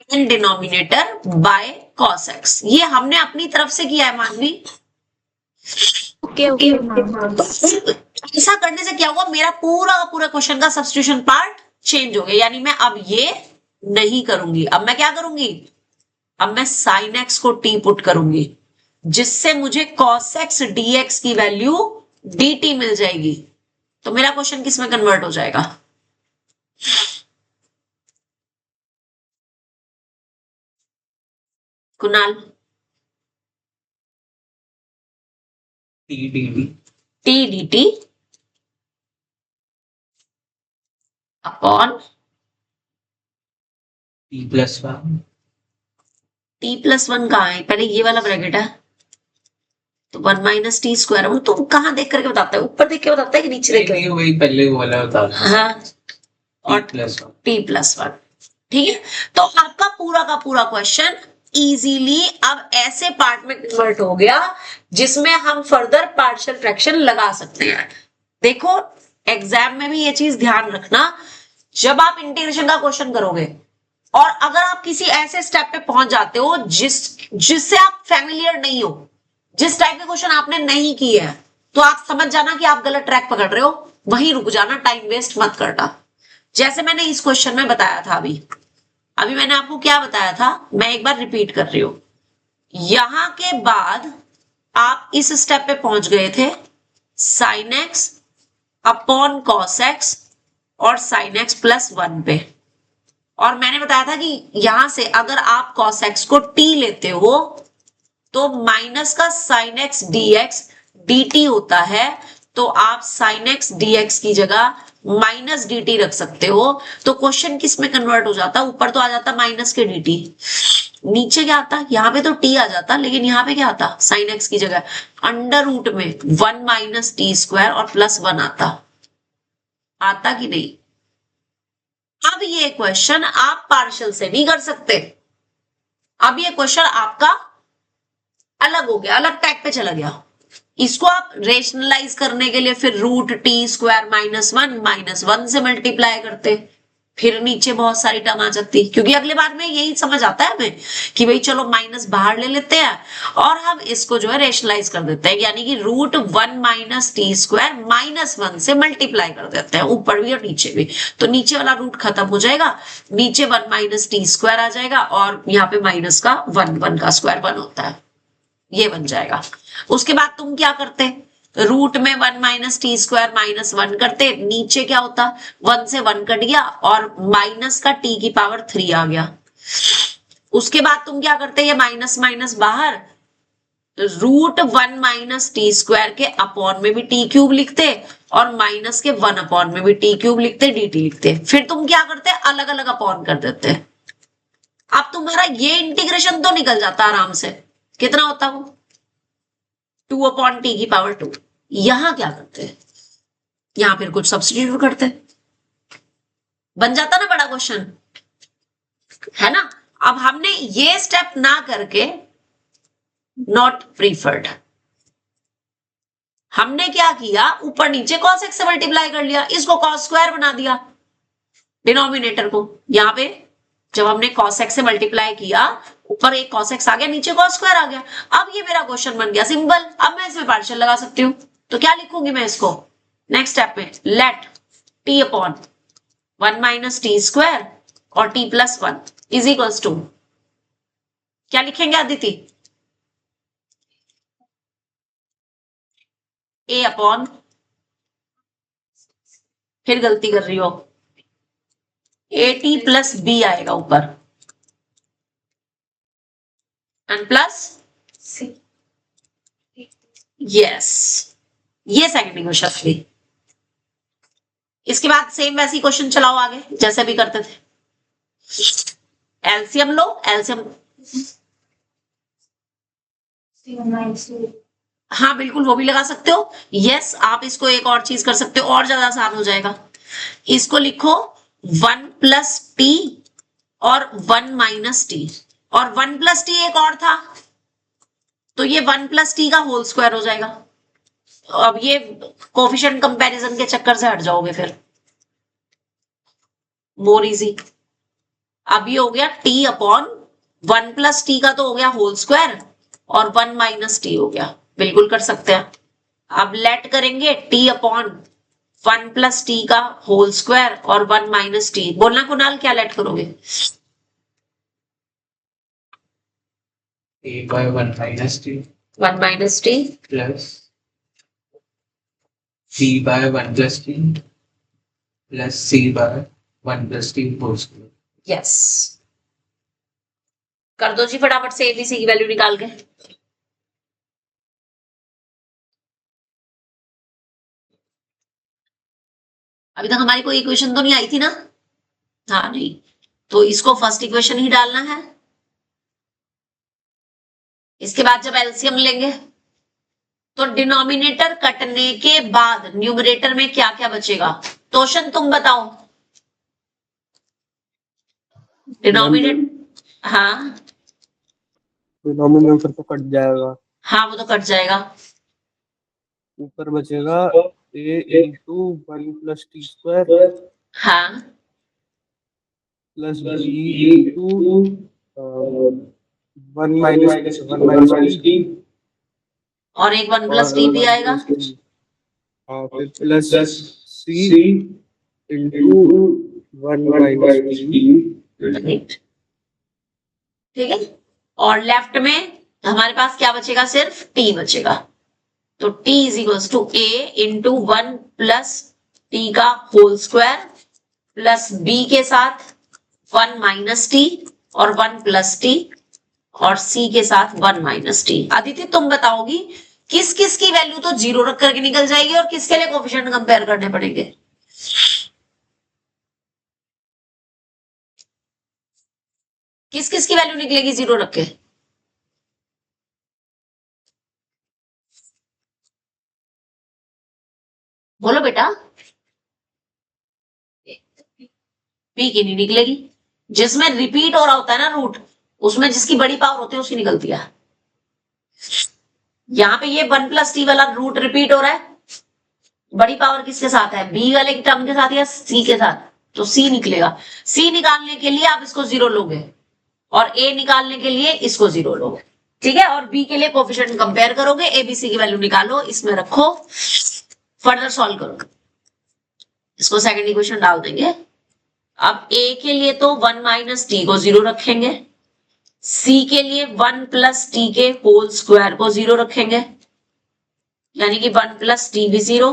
and denominator by cos x, ये हमने अपनी तरफ से किया है मानवी। Okay ma'am. ऐसा करने से क्या हुआ, मेरा पूरा का पूरा क्वेश्चन का सब्स्टिट्यूशन पार्ट चेंज हो गया, यानी मैं अब ये नहीं करूंगी। अब मैं क्या करूंगी? अब मैं साइन एक्स को टी पुट करूंगी, जिससे मुझे कॉस एक्स डीएक्स की वैल्यू dt मिल जाएगी। तो मेरा क्वेश्चन किस में कन्वर्ट हो जाएगा? Kunal? T dt upon t+1। t+1 कहाँ है? पहले ये वाला ब्रैकेट है, तो 1 माइनस टी स्क्वायर। वो तो कहाँ देख करके बताता है? ऊपर देख के बताता है कि नीचे देख के? वही पहले वाला बता रहा हूँ। हाँ, और t+1। t+1, ठीक है। तो आपका पूरा का पूरा क्वेश्चन इजीली अब ऐसे पार्ट में कन्वर्ट हो गया जिसमें हम फर्दर पार्शियल फ्रैक्शन लगा सकते हैं। देखो एग्जाम में भी ये चीज ध्यान रखना, जब आप इंटीग्रेशन का क्वेश्चन करोगे और अगर आप किसी ऐसे स्टेप पे पहुंच जाते हो जिससे आप फैमिलियर नहीं हो, जिस टाइप के क्वेश्चन आपने नहीं किए हैं, तो आप समझ जाना कि आप गलत ट्रैक पकड़ रहे हो, वहीं रुक जाना, टाइम वेस्ट मत करना। जैसे मैंने इस क्वेश्चन में बताया था, अभी मैंने आपको क्या बताया था, मैं एक बार रिपीट कर रही हूं। यहां के बाद आप इस स्टेप पे पहुंच गए थे sine x upon cos x और साइन एक्स +1 पे, और मैंने बताया था कि यहां से अगर आप कॉस एक्स को t लेते हो तो माइनस का साइन एक्स dx dt होता है, तो आप साइन एक्स dx की जगह माइनस dt रख सकते हो। तो क्वेश्चन किस में कन्वर्ट हो जाता? ऊपर तो आ जाता माइनस के dt, नीचे क्या आता? यहाँ पे तो t आ जाता, लेकिन यहाँ पे क्या आता? साइन एक्स की जगह अंडर रूट में 1 माइनस टी स्क्वायर और +1 आता कि नहीं? अब ये क्वेश्चन आप पार्शियल से नहीं कर सकते, अब ये क्वेश्चन आपका अलग हो गया, अलग टैग पे चला गया। इसको आप रेशनलाइज करने के लिए फिर रूट टी स्क्वायर -1 से मल्टीप्लाई करते, फिर नीचे बहुत सारी टर्म आ जाती, क्योंकि अगले बार में यही समझ आता है हमें कि भाई चलो माइनस बाहर ले लेते हैं और हम इसको जो है रेशनलाइज कर देते हैं, यानी कि रूट 1 माइनस टी स्क्वायर -1 से मल्टीप्लाई कर देते हैं, ऊपर भी और नीचे भी। तो नीचे वाला रूट खत्म हो जाएगा, नीचे 1 माइनस टी स्क्वायर आ जाएगा और यहाँ पे माइनस का 1 का स्क्वायर 1 होता है, ये बन जाएगा। उसके बाद तुम क्या करते? रूट में 1 माइनस टी स्क्वायर -1 करते, नीचे क्या होता? 1 से 1 कट गया और माइनस का t की पावर 3 आ गया। उसके बाद तुम क्या करते? ये माइनस माइनस बाहर, रूट 1 माइनस टी स्क्वायर के अपॉन में भी टी क्यूब लिखते और माइनस के 1 अपॉन में भी टी क्यूब लिखते, dt लिखते। फिर तुम क्या करते? अलग अलग अपॉन कर देते, अब तुम्हारा ये इंटीग्रेशन तो निकल जाता आराम से, कितना होता वो 2/t²। यहां क्या करते हैं, यहां फिर कुछ सब्स्टिट्यूट करते हैं, बन जाता ना बड़ा क्वेश्चन, है ना। अब हमने ये स्टेप ना करके नॉट प्रीफर्ड, हमने क्या किया, ऊपर नीचे cos x से मल्टीप्लाई कर लिया, इसको cos स्क्वायर बना दिया डिनोमिनेटर को। यहां पे जब हमने cos x से मल्टीप्लाई किया, ऊपर एक cos x आ गया, नीचे cos स्क्वायर आ गया। अब ये मेरा क्वेश्चन बन गया सिंपल। अब मैं इसमें पार्शियल लगा सकती हूँ, तो क्या लिखूंगी मैं इसको नेक्स्ट स्टेप में, लेट t/1 - t² और t+1 इज इक्वल्स टू, क्या लिखेंगे आदिति, a/, फिर गलती कर रही हो, at + b आएगा ऊपर एंड प्लस C. यस, ये सेकंड इक्वेशन थी। इसके बाद सेम वैसी क्वेश्चन चलाओ आगे जैसे भी करते थे, एलसीएम लो, एलसीएम C1 - 2. हाँ बिल्कुल वो भी लगा सकते हो। यस, आप इसको एक और चीज कर सकते हो, और ज्यादा आसान हो जाएगा, इसको लिखो 1 + t और 1 - t, और 1 + t एक और था, तो ये 1 + t का होल स्क्वायर हो जाएगा। अब ये कोफिशिएंट कंपैरिजन के चक्कर से हट जाओगे फिर, मोर इजी। अब ये हो गया t/1 + t का तो हो गया होल स्क्वायर, और 1 - t हो गया, बिल्कुल कर सकते हैं। अब लेट करेंगे t/1 + t का होल स्क्वायर और 1 - t, बोलना कुणाल क्या लेट करोगे, a/1 - t 1 - t plus c/1 + t plus c/1 + t whole square. Yes, कर दो जी फटाफट से एबीसी की वैल्यू निकाल के। अभी तक हमारी कोई इक्वेशन तो नहीं आई थी ना, हाँ नहीं, तो इसको फर्स्ट इक्वेशन ही डालना है। इसके बाद जब एलसीएम लेंगे तो डिनोमिनेटर कटने के बाद न्यूमरेटर में क्या क्या बचेगा, तोशन तुम बताओ, डिनोमिनेटर, हाँ डिनोमिनेटर तो कट जाएगा, हाँ वो तो कट जाएगा, ऊपर बचेगा a × 1 + t² हाँ प्लस b × 1 - t और एक 1 + t भी आएगा, हाँ फिर प्लस c × 1 - t ठीक है। और लेफ्ट में हमारे पास क्या बचेगा, सिर्फ t बचेगा, तो t = a × 1 + t का होल स्क्वायर प्लस b के साथ 1 - t और 1 + t और c के साथ 1 - t। अदिति तुम बताओगी किस किस की वैल्यू तो 0 रख करके निकल जाएगी और किसके लिए कोफिशिएंट कंपेयर करने पड़ेंगे, किस किस की वैल्यू निकलेगी 0 रख के, बोलो बेटा, पी की नहीं निकलेगी, जिसमें रिपीट हो रहा होता है ना रूट, उसमें जिसकी बड़ी पावर होती है उसकी निकलती है। यहाँ पे ये 1 + t वाला रूट रिपीट हो रहा है, बड़ी पावर किसके साथ है, बी वाले की टर्म के साथ या सी के साथ, तो सी निकलेगा। सी निकालने के लिए आप इसको 0 लोगे और ए निकालने के लिए इसको 0 लोगे, ठीक है, और बी के लिए कोफिशिएंट कंपेयर करोगे, एबीसी की वैल्यू निकालो, इसमें रखो, फर्दर सॉल्व करो, इसको सेकंड इक्वेशन डाल देंगे। अब ए के लिए तो 1 - t को 0 रखेंगे, सी के लिए 1 + t के होल स्क्वायर को 0 रखेंगे, यानी कि 1 + t भी 0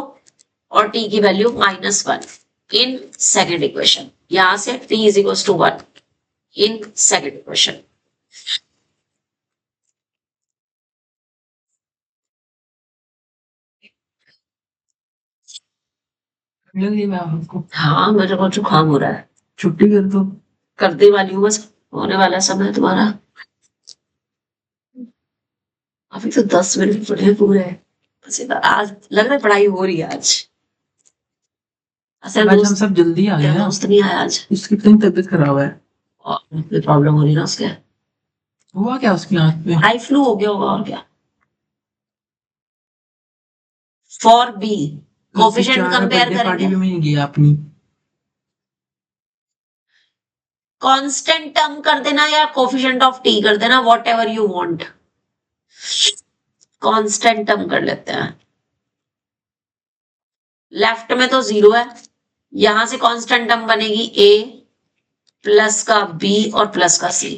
और t की वैल्यू -1 इन सेकंड इक्वेशन, यहां से t = 1 इन सेकंड इक्वेशन। लगी मैं आपको हाँ मेरे को जुकाम हो रहा है, छुट्टी कर दो। करने वाली हूँ बस। होने वाला समय तुम्हारा अभी तो 10 मिनट पड़े हैं पूरे। बस आज लग रहा है पढ़ाई हो रही है आज। असल आज हम दोस्त सब जल्दी आ गए तेरा हैं। दोस्त नहीं आया आज उसकी इतनी तबीयत खराब है। और प्रॉब्लम हो रही है ना उसके। हुआ क्या उसकी आंख पे? हाई फ्लू हो गया होगा और क्या। फॉर बी कोफिशिएंट कंपेयर पार्टी करेंगे। भी मैं नहीं गया अपनी। कांस्टेंट टर्म कर देना या कोफिशिएंट ऑफ टी कर देना, what ever you want. Constant term कर लेते हैं। लेफ्ट में तो 0 है, यहां से कांस्टेंट टर्म बनेगी ए प्लस का बी और प्लस का सी।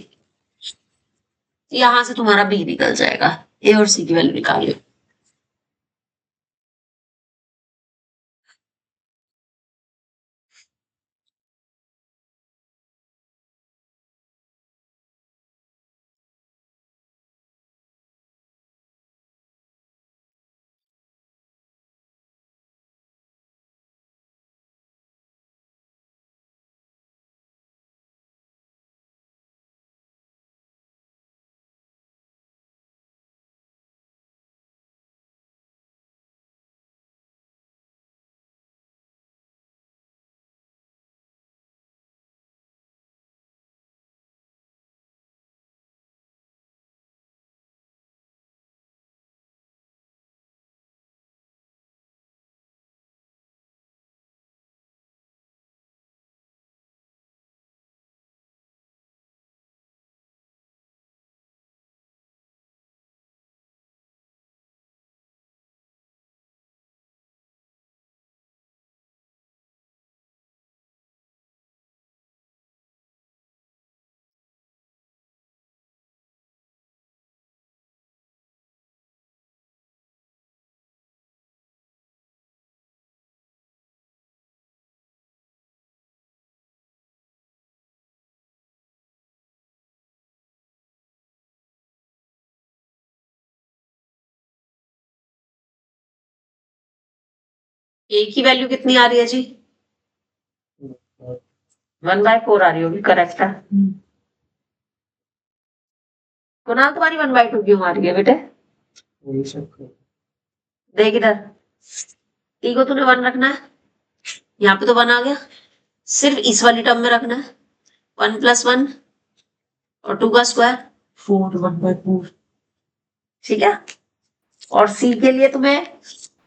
यहां से तुम्हारा बी निकल जाएगा, ए और सी की वैल्यू निकालियो। ए की वैल्यू कितनी आ रही है जी? 1/4 आ रही होगी, करेक्ट है। कुणाल तुम्हारी 1/2 क्यों आ रही है बेटे? देख इधर, टी को तूने 1 रखना है, यहाँ पे तो 1 आ गया, सिर्फ इस वाली टर्म में रखना है 1 + 1 और 2 का स्क्वायर 4 1/4। ठीक है। और सी के लिए तुम्हें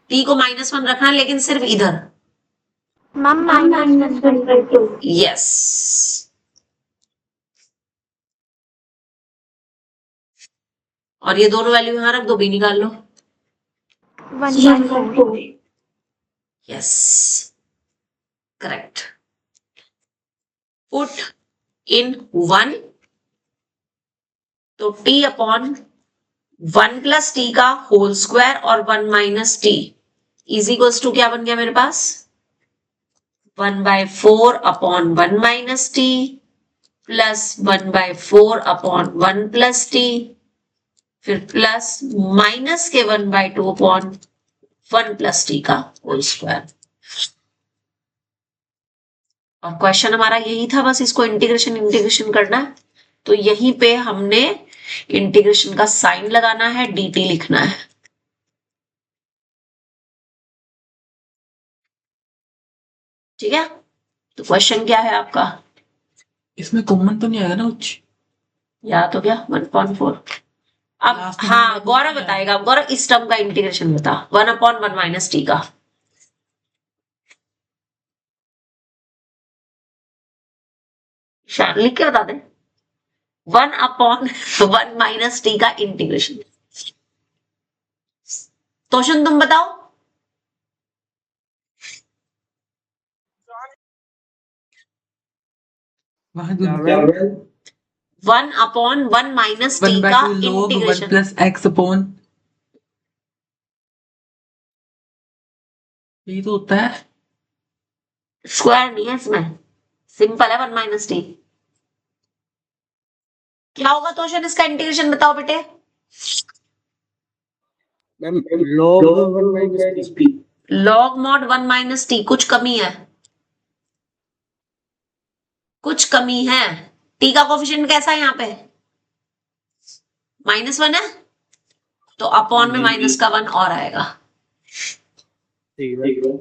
टी को -1 रखना है, लेकिन सिर्फ इधर। मैम -1/2। यस। और ये दोनों वैल्यू यहां रख दो, बी निकाल लो। 1/4। Yes, correct. पुट इन 1, तो t अपॉन 1 + t का होल स्क्वायर और 1 - t इज इक्वल्स टू क्या बन गया मेरे पास? 1/4 upon 1 - t plus 1/4 upon 1 + t, फिर प्लस माइनस के 1/2 अपॉन 1 + t का होल स्क्वायर। और क्वेश्चन हमारा यही था, बस इसको इंटीग्रेशन करना है। तो यहीं पे हमने इंटीग्रेशन का साइन लगाना है, dt लिखना है। ठीक है, तो क्वेश्चन क्या है आपका? इसमें कॉमन तो नहीं आएगा ना कुछ? या तो क्या 1/4। अब Last में हाँ, 1/2 गौरव बताएगा। गौरव इस टर्म का इंटीग्रेशन बता, 1/1 - t का। लिख के बता दे, 1/1 - t का इंटीग्रेशन। तोशन तुम बताओ। वहां 1/1 - t का 1/2 log 1 इंटीग्रेशन। + x अपॉन, यही तो होता है। स्क्वायर नहीं है इसमें, सिंपल है 1 - t। क्या होगा तोशन इसका इंटीग्रेशन बताओ बेटे। Ma'am log 1 - t। log mod 1 - t, कुछ कमी है, कुछ कमी है। टी का कोफिशिएंट कैसा है यहाँ पे, -1 है, तो अपॉन में माइनस का 1 और आएगा, ठीक है।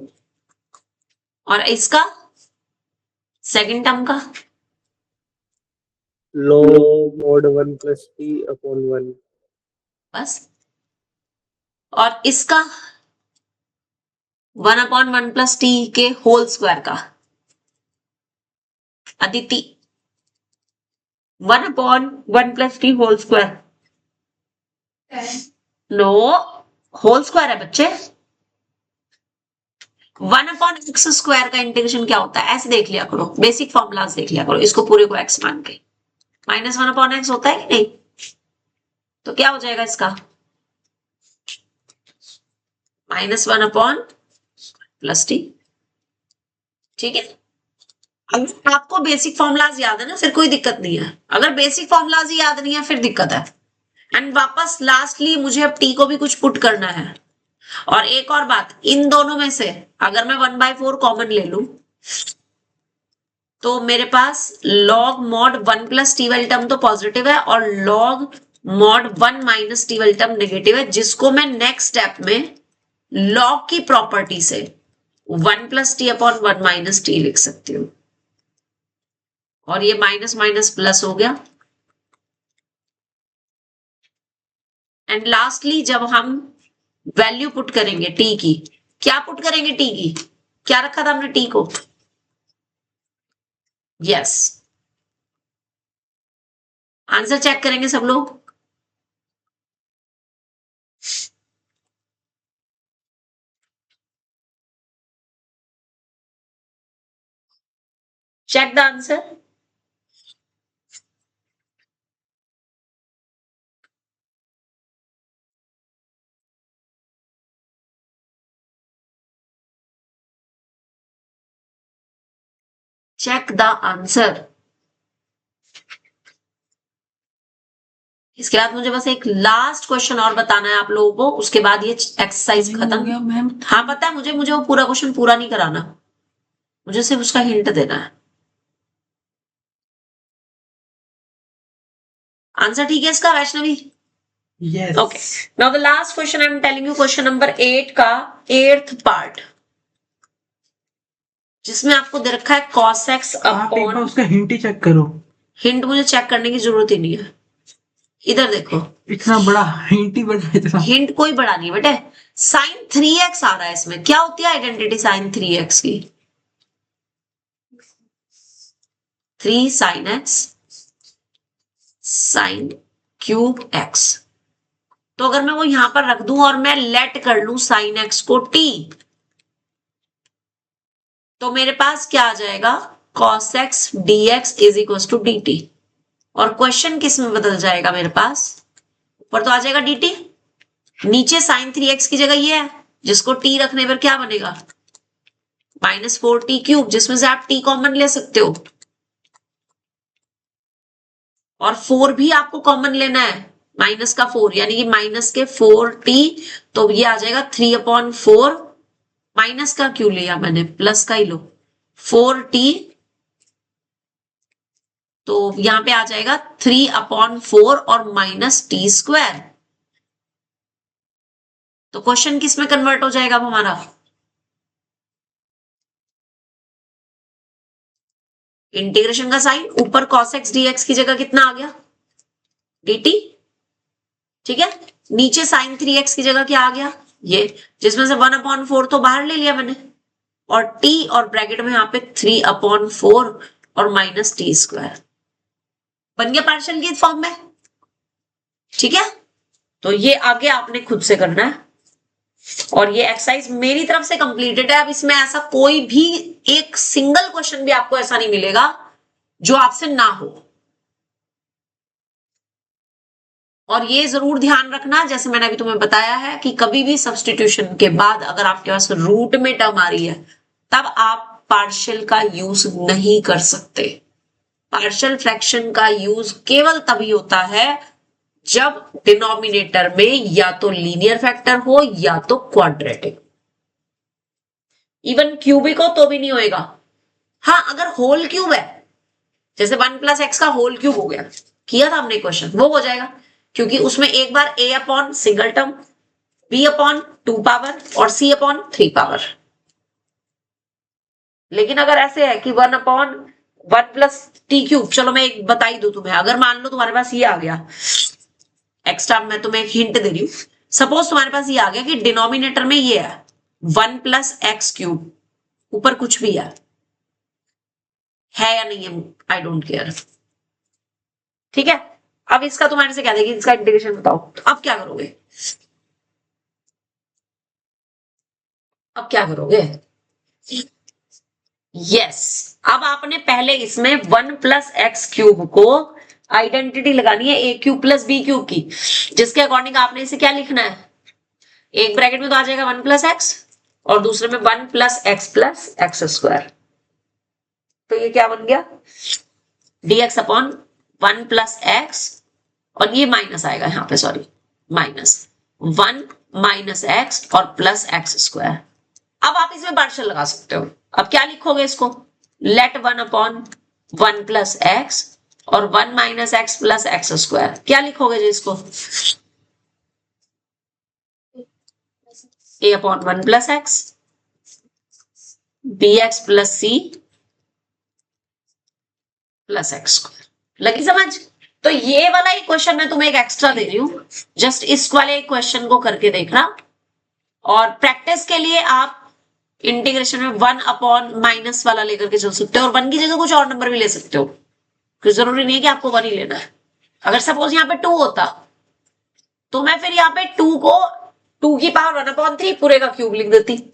और इसका सेकंड टर्म का log mod 1 plus t upon 1। बस, और इसका 1/1 प्लस टी के होल स्क्वायर का, Aditi 1/1 plus t whole square, 10 no whole square है बच्चे, 1/x स्क्वायर का इंटीग्रेशन क्या होता है, ऐसे देख लिया करो, बेसिक फॉर्मूलाज देख लिया करो, इसको पूरे को x मान के, -1/x होता है कि नहीं, तो क्या हो जाएगा इसका -1 प्लस टी। ठीक है, अगर आपको बेसिक फॉर्मूलाज याद है ना फिर कोई दिक्कत नहीं है, अगर बेसिक फॉर्मूलाज ही याद नहीं है फिर दिक्कत है। एंड वापस लास्टली मुझे अब टी को भी कुछ पुट करना है, और एक और बात, इन दोनों में से अगर मैं 1/4 कॉमन ले लूं तो मेरे पास log mod 1 प्लस टी वाली टर्म तो पॉजिटिव है और log mod 1 माइनस टी वाली टर्म नेगेटिव है, जिसको मैं नेक्स्ट स्टेप में log की प्रॉपर्टी से 1 plus T upon 1 minus T लिख सकती हूँ, और ये माइनस माइनस प्लस हो गया। एंड लास्टली जब हम वैल्यू पुट करेंगे टी की, क्या पुट करेंगे टी की, क्या रखा था हमने टी को, यस आंसर चेक करेंगे सब लोग, check the answer. Check the answer. इसके बाद मुझे बस एक लास्ट क्वेश्चन और बताना है आप लोगों को, उसके बाद ये एक्सरसाइज खत्म। मैम हाँ पता है मुझे वो पूरा क्वेश्चन पूरा नहीं कराना, मुझे सिर्फ उसका हिंट देना है। आंसर ठीक है इसका Vaishnavi? Yes okay, now the last question I am telling you, question number 8 का 8th पार्ट, जिसमें आपको दे रखा है cos x आप एक बार अपॉन, उसका हिंट ही चेक करो, हिंट मुझे चेक करने की जरूरत ही नहीं है, इधर देखो इतना बड़ा हिंट ही बना इतना। हिंट कोई बड़ा नहीं बेटे, sin 3x आ रहा है इसमें, क्या होती है आइडेंटिटी sin 3x की, 3 sin x sin cube x, तो अगर मैं वो यहां पर रख दूं और मैं लेट कर लूं sin x को t, तो मेरे पास क्या आ जाएगा cos x dx is equal to dt, और क्वेश्चन किस में बदल जाएगा मेरे पास, ऊपर तो आ जाएगा dt, नीचे sin 3x की जगह ये है, जिसको t रखने पर क्या बनेगा -4t क्यूब, जिसमें से आप t कॉमन ले सकते हो, और 4 भी आपको कॉमन लेना है, माइनस का 4 यानी कि माइनस के 4t, तो ये आ जाएगा 3/4, माइनस का क्यों लिया मैंने, प्लस का ही लो, 4t, तो यहां पे आ जाएगा 3/4 और माइनस टी स्क्वायर, तो क्वेश्चन किस में कन्वर्ट हो जाएगा अब हमारा, इंटीग्रेशन का साइन, ऊपर cos x dx की जगह कितना आ गया dt, ठीक है, नीचे sin 3x की जगह क्या आ गया ये, जिसमें से 1/4 तो बाहर ले लिया मैंने, और t और ब्रैकेट में यहाँ पे 3/4 और माइनस टी स्क्वायर, बन गया पार्शियल की फॉर्म में। ठीक है, तो ये आगे आपने खुद से करना है, और ये एक्सरसाइज मेरी तरफ से कंप्लीटेड है। अब इसमें ऐसा कोई भी एक सिंगल क्वेश्चन भी आपको ऐसा नहीं मिलेगा जो आपसे ना हो, और ये जरूर ध्यान रखना, जैसे मैंने अभी तुम्हें बताया है कि कभी भी सब्स्टिट्यूशन के बाद अगर आपके पास रूट में टर्म आ रही है तब आप पार्शियल का यूज नहीं कर सकते। पार्शियल फ्रैक्शन का यूज केवल तभी होता है जब डिनोमिनेटर में या तो लीनियर फैक्टर हो या तो क्वाड्रेटिक, इवन क्यूबिक हो तो भी नहीं होएगा। हाँ, अगर होल क्यूब है जैसे 1 प्लस एक्स का होल क्यूब हो गया, किया था हमने क्वेश्चन, वो हो जाएगा क्योंकि उसमें एक बार a upon single term, b upon 2 power और c अपॉन 3 पावर। लेकिन अगर ऐसे है कि 1 अपॉन 1 प्लस टी क्यूब, चलो मैं एक बताई दूं तुम्हें, अगर मान लो तुम्हारे पास ये आ गया एक्स टर्म, मैं तुम्हें एक हिंट दे रही हूं, सपोज तुम्हारे पास ये आ गया कि डिनोमिनेटर में ये है 1 प्लस एक्स क्यूब, ऊपर कुछ भी है या नहीं है, आई डोंट केयर, ठीक है। अब इसका तुम्हारे से क्या देगी, इसका इंटीग्रेशन बताओ, तो अब क्या करोगे, अब क्या करोगे, यस अब आपने पहले इसमें 1 प्लस एक्स क्यूब को आइडेंटिटी लगानी है ए क्यूब प्लस बी क्यूब की, जिसके अकॉर्डिंग आपने इसे क्या लिखना है, एक ब्रैकेट में तो आ जाएगा 1 प्लस एक्स और दूसरे में 1 प्लस एक्स स्क्वायर, तो ये क्या बन गया dx अपॉन 1 प्लस एक्स, और ये माइनस आएगा यहाँ पे, सॉरी माइनस 1 माइनस एक्स और प्लस एक्स स्क्वायर। अब आप इसमें पार्शियल लगा सकते हो, अब क्या लिखोगे इसको, लेट 1 अपॉन 1 प्लस एक्स और 1 minus x plus x square, क्या लिखोगे जी इसको, a upon 1 plus x b x plus c plus x square, लगी समझ। तो ये वाला ही क्वेश्चन मैं तुम्हें एक एक्स्ट्रा दे रही हूं, जस्ट इस वाले क्वेश्चन को करके देखना, और प्रैक्टिस के लिए आप इंटीग्रेशन में 1 अपॉन माइनस वाला लेकर के चल सकते हो, और 1 की जगह कुछ और नंबर भी ले सकते हो, क्योंकि जरूरी नहीं है कि आपको 1 ही लेना है। अगर सपोज यहाँ पे 2 होता तो मैं फिर यहाँ पे 2 को 2 की पावर 1 अपॉन 3 पूरे का क्यूब लिख देती,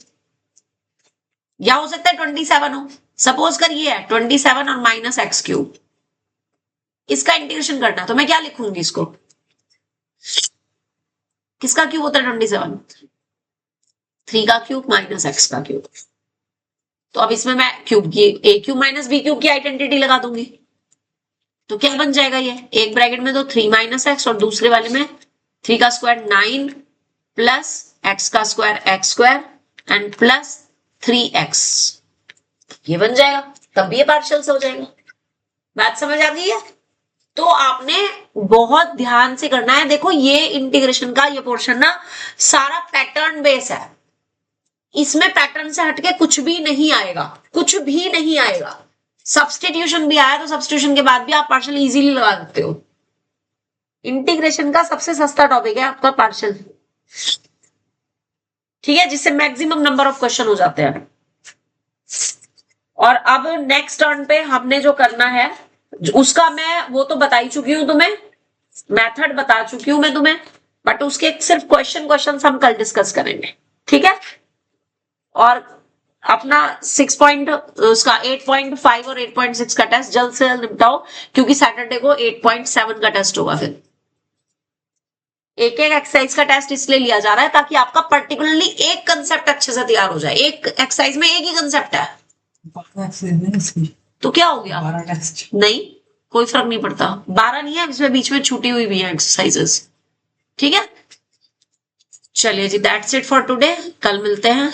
या हो सकता है 27 हो, सपोज कर ये है 27 और माइनस एक्स क्यूब, इसका इंटीग्रेशन करना, तो मैं क्या लिखूंगी इसको, किसका क्यूब होता है 27, 3 का क्यूब माइनस एक्स का क्यूब, तो अब इसमें मैं क्यूब की ए क्यूब माइनस बी क्यूब की आइडेंटिटी लगा दूंगी, तो क्या बन जाएगा, ये एक ब्रैकेट में तो 3 माइनस एक्स और दूसरे वाले में 3 का स्क्वायर 9 प्लस एक्स का square x square and plus 3x, ये बन जाएगा, तब ये पार्शियल से हो जाएगा। बात समझ आ गई है। तो आपने बहुत ध्यान से करना है, देखो ये इंटीग्रेशन का ये पोर्शन ना सारा पैटर्न बेस है, इसमें पैटर्न से हटके कुछ भी नहीं आएगा, कुछ भी नहीं आएगा। सब्स्टिट्यूशन भी आया तो सब्स्टिट्यूशन के बाद भी आप पार्शियल इजीली लगा सकते हो। इंटीग्रेशन का सबसे सस्ता टॉपिक है आपका पार्शियल, ठीक है, जिससे मैक्सिमम नंबर ऑफ क्वेश्चन हो जाते हैं। और अब नेक्स्ट टर्न पे हमने जो करना है उसका मैं वो तो बता ही चुकी हूं तुम्हें, मेथड बता चुकी हूं मैं तुम्हें, बट उसके सिर्फ क्वेश्चन हम कल डिस्कस करेंगे, ठीक है। और अपना 8.5 और 8.6 का टेस्ट जल्द से जल्द निपटाओ, क्योंकि सैटरडे को 8.7 का टेस्ट होगा। फिर एक एक एक्सरसाइज का टेस्ट इसलिए लिया जा रहा है ताकि आपका पर्टिकुलरली एक कंसेप्ट अच्छे से तैयार हो जाए। एक एक्सरसाइज में एक ही कंसेप्ट है, तो क्या हो गया, 12 टेस्ट नहीं कोई फर्क नहीं पड़ता, 12 नहीं है, इसमें बीच में छूटी हुई भी है एक्सरसाइजेस, ठीक है। चलिए जी, दैट्स इट फॉर टुडे, कल मिलते हैं।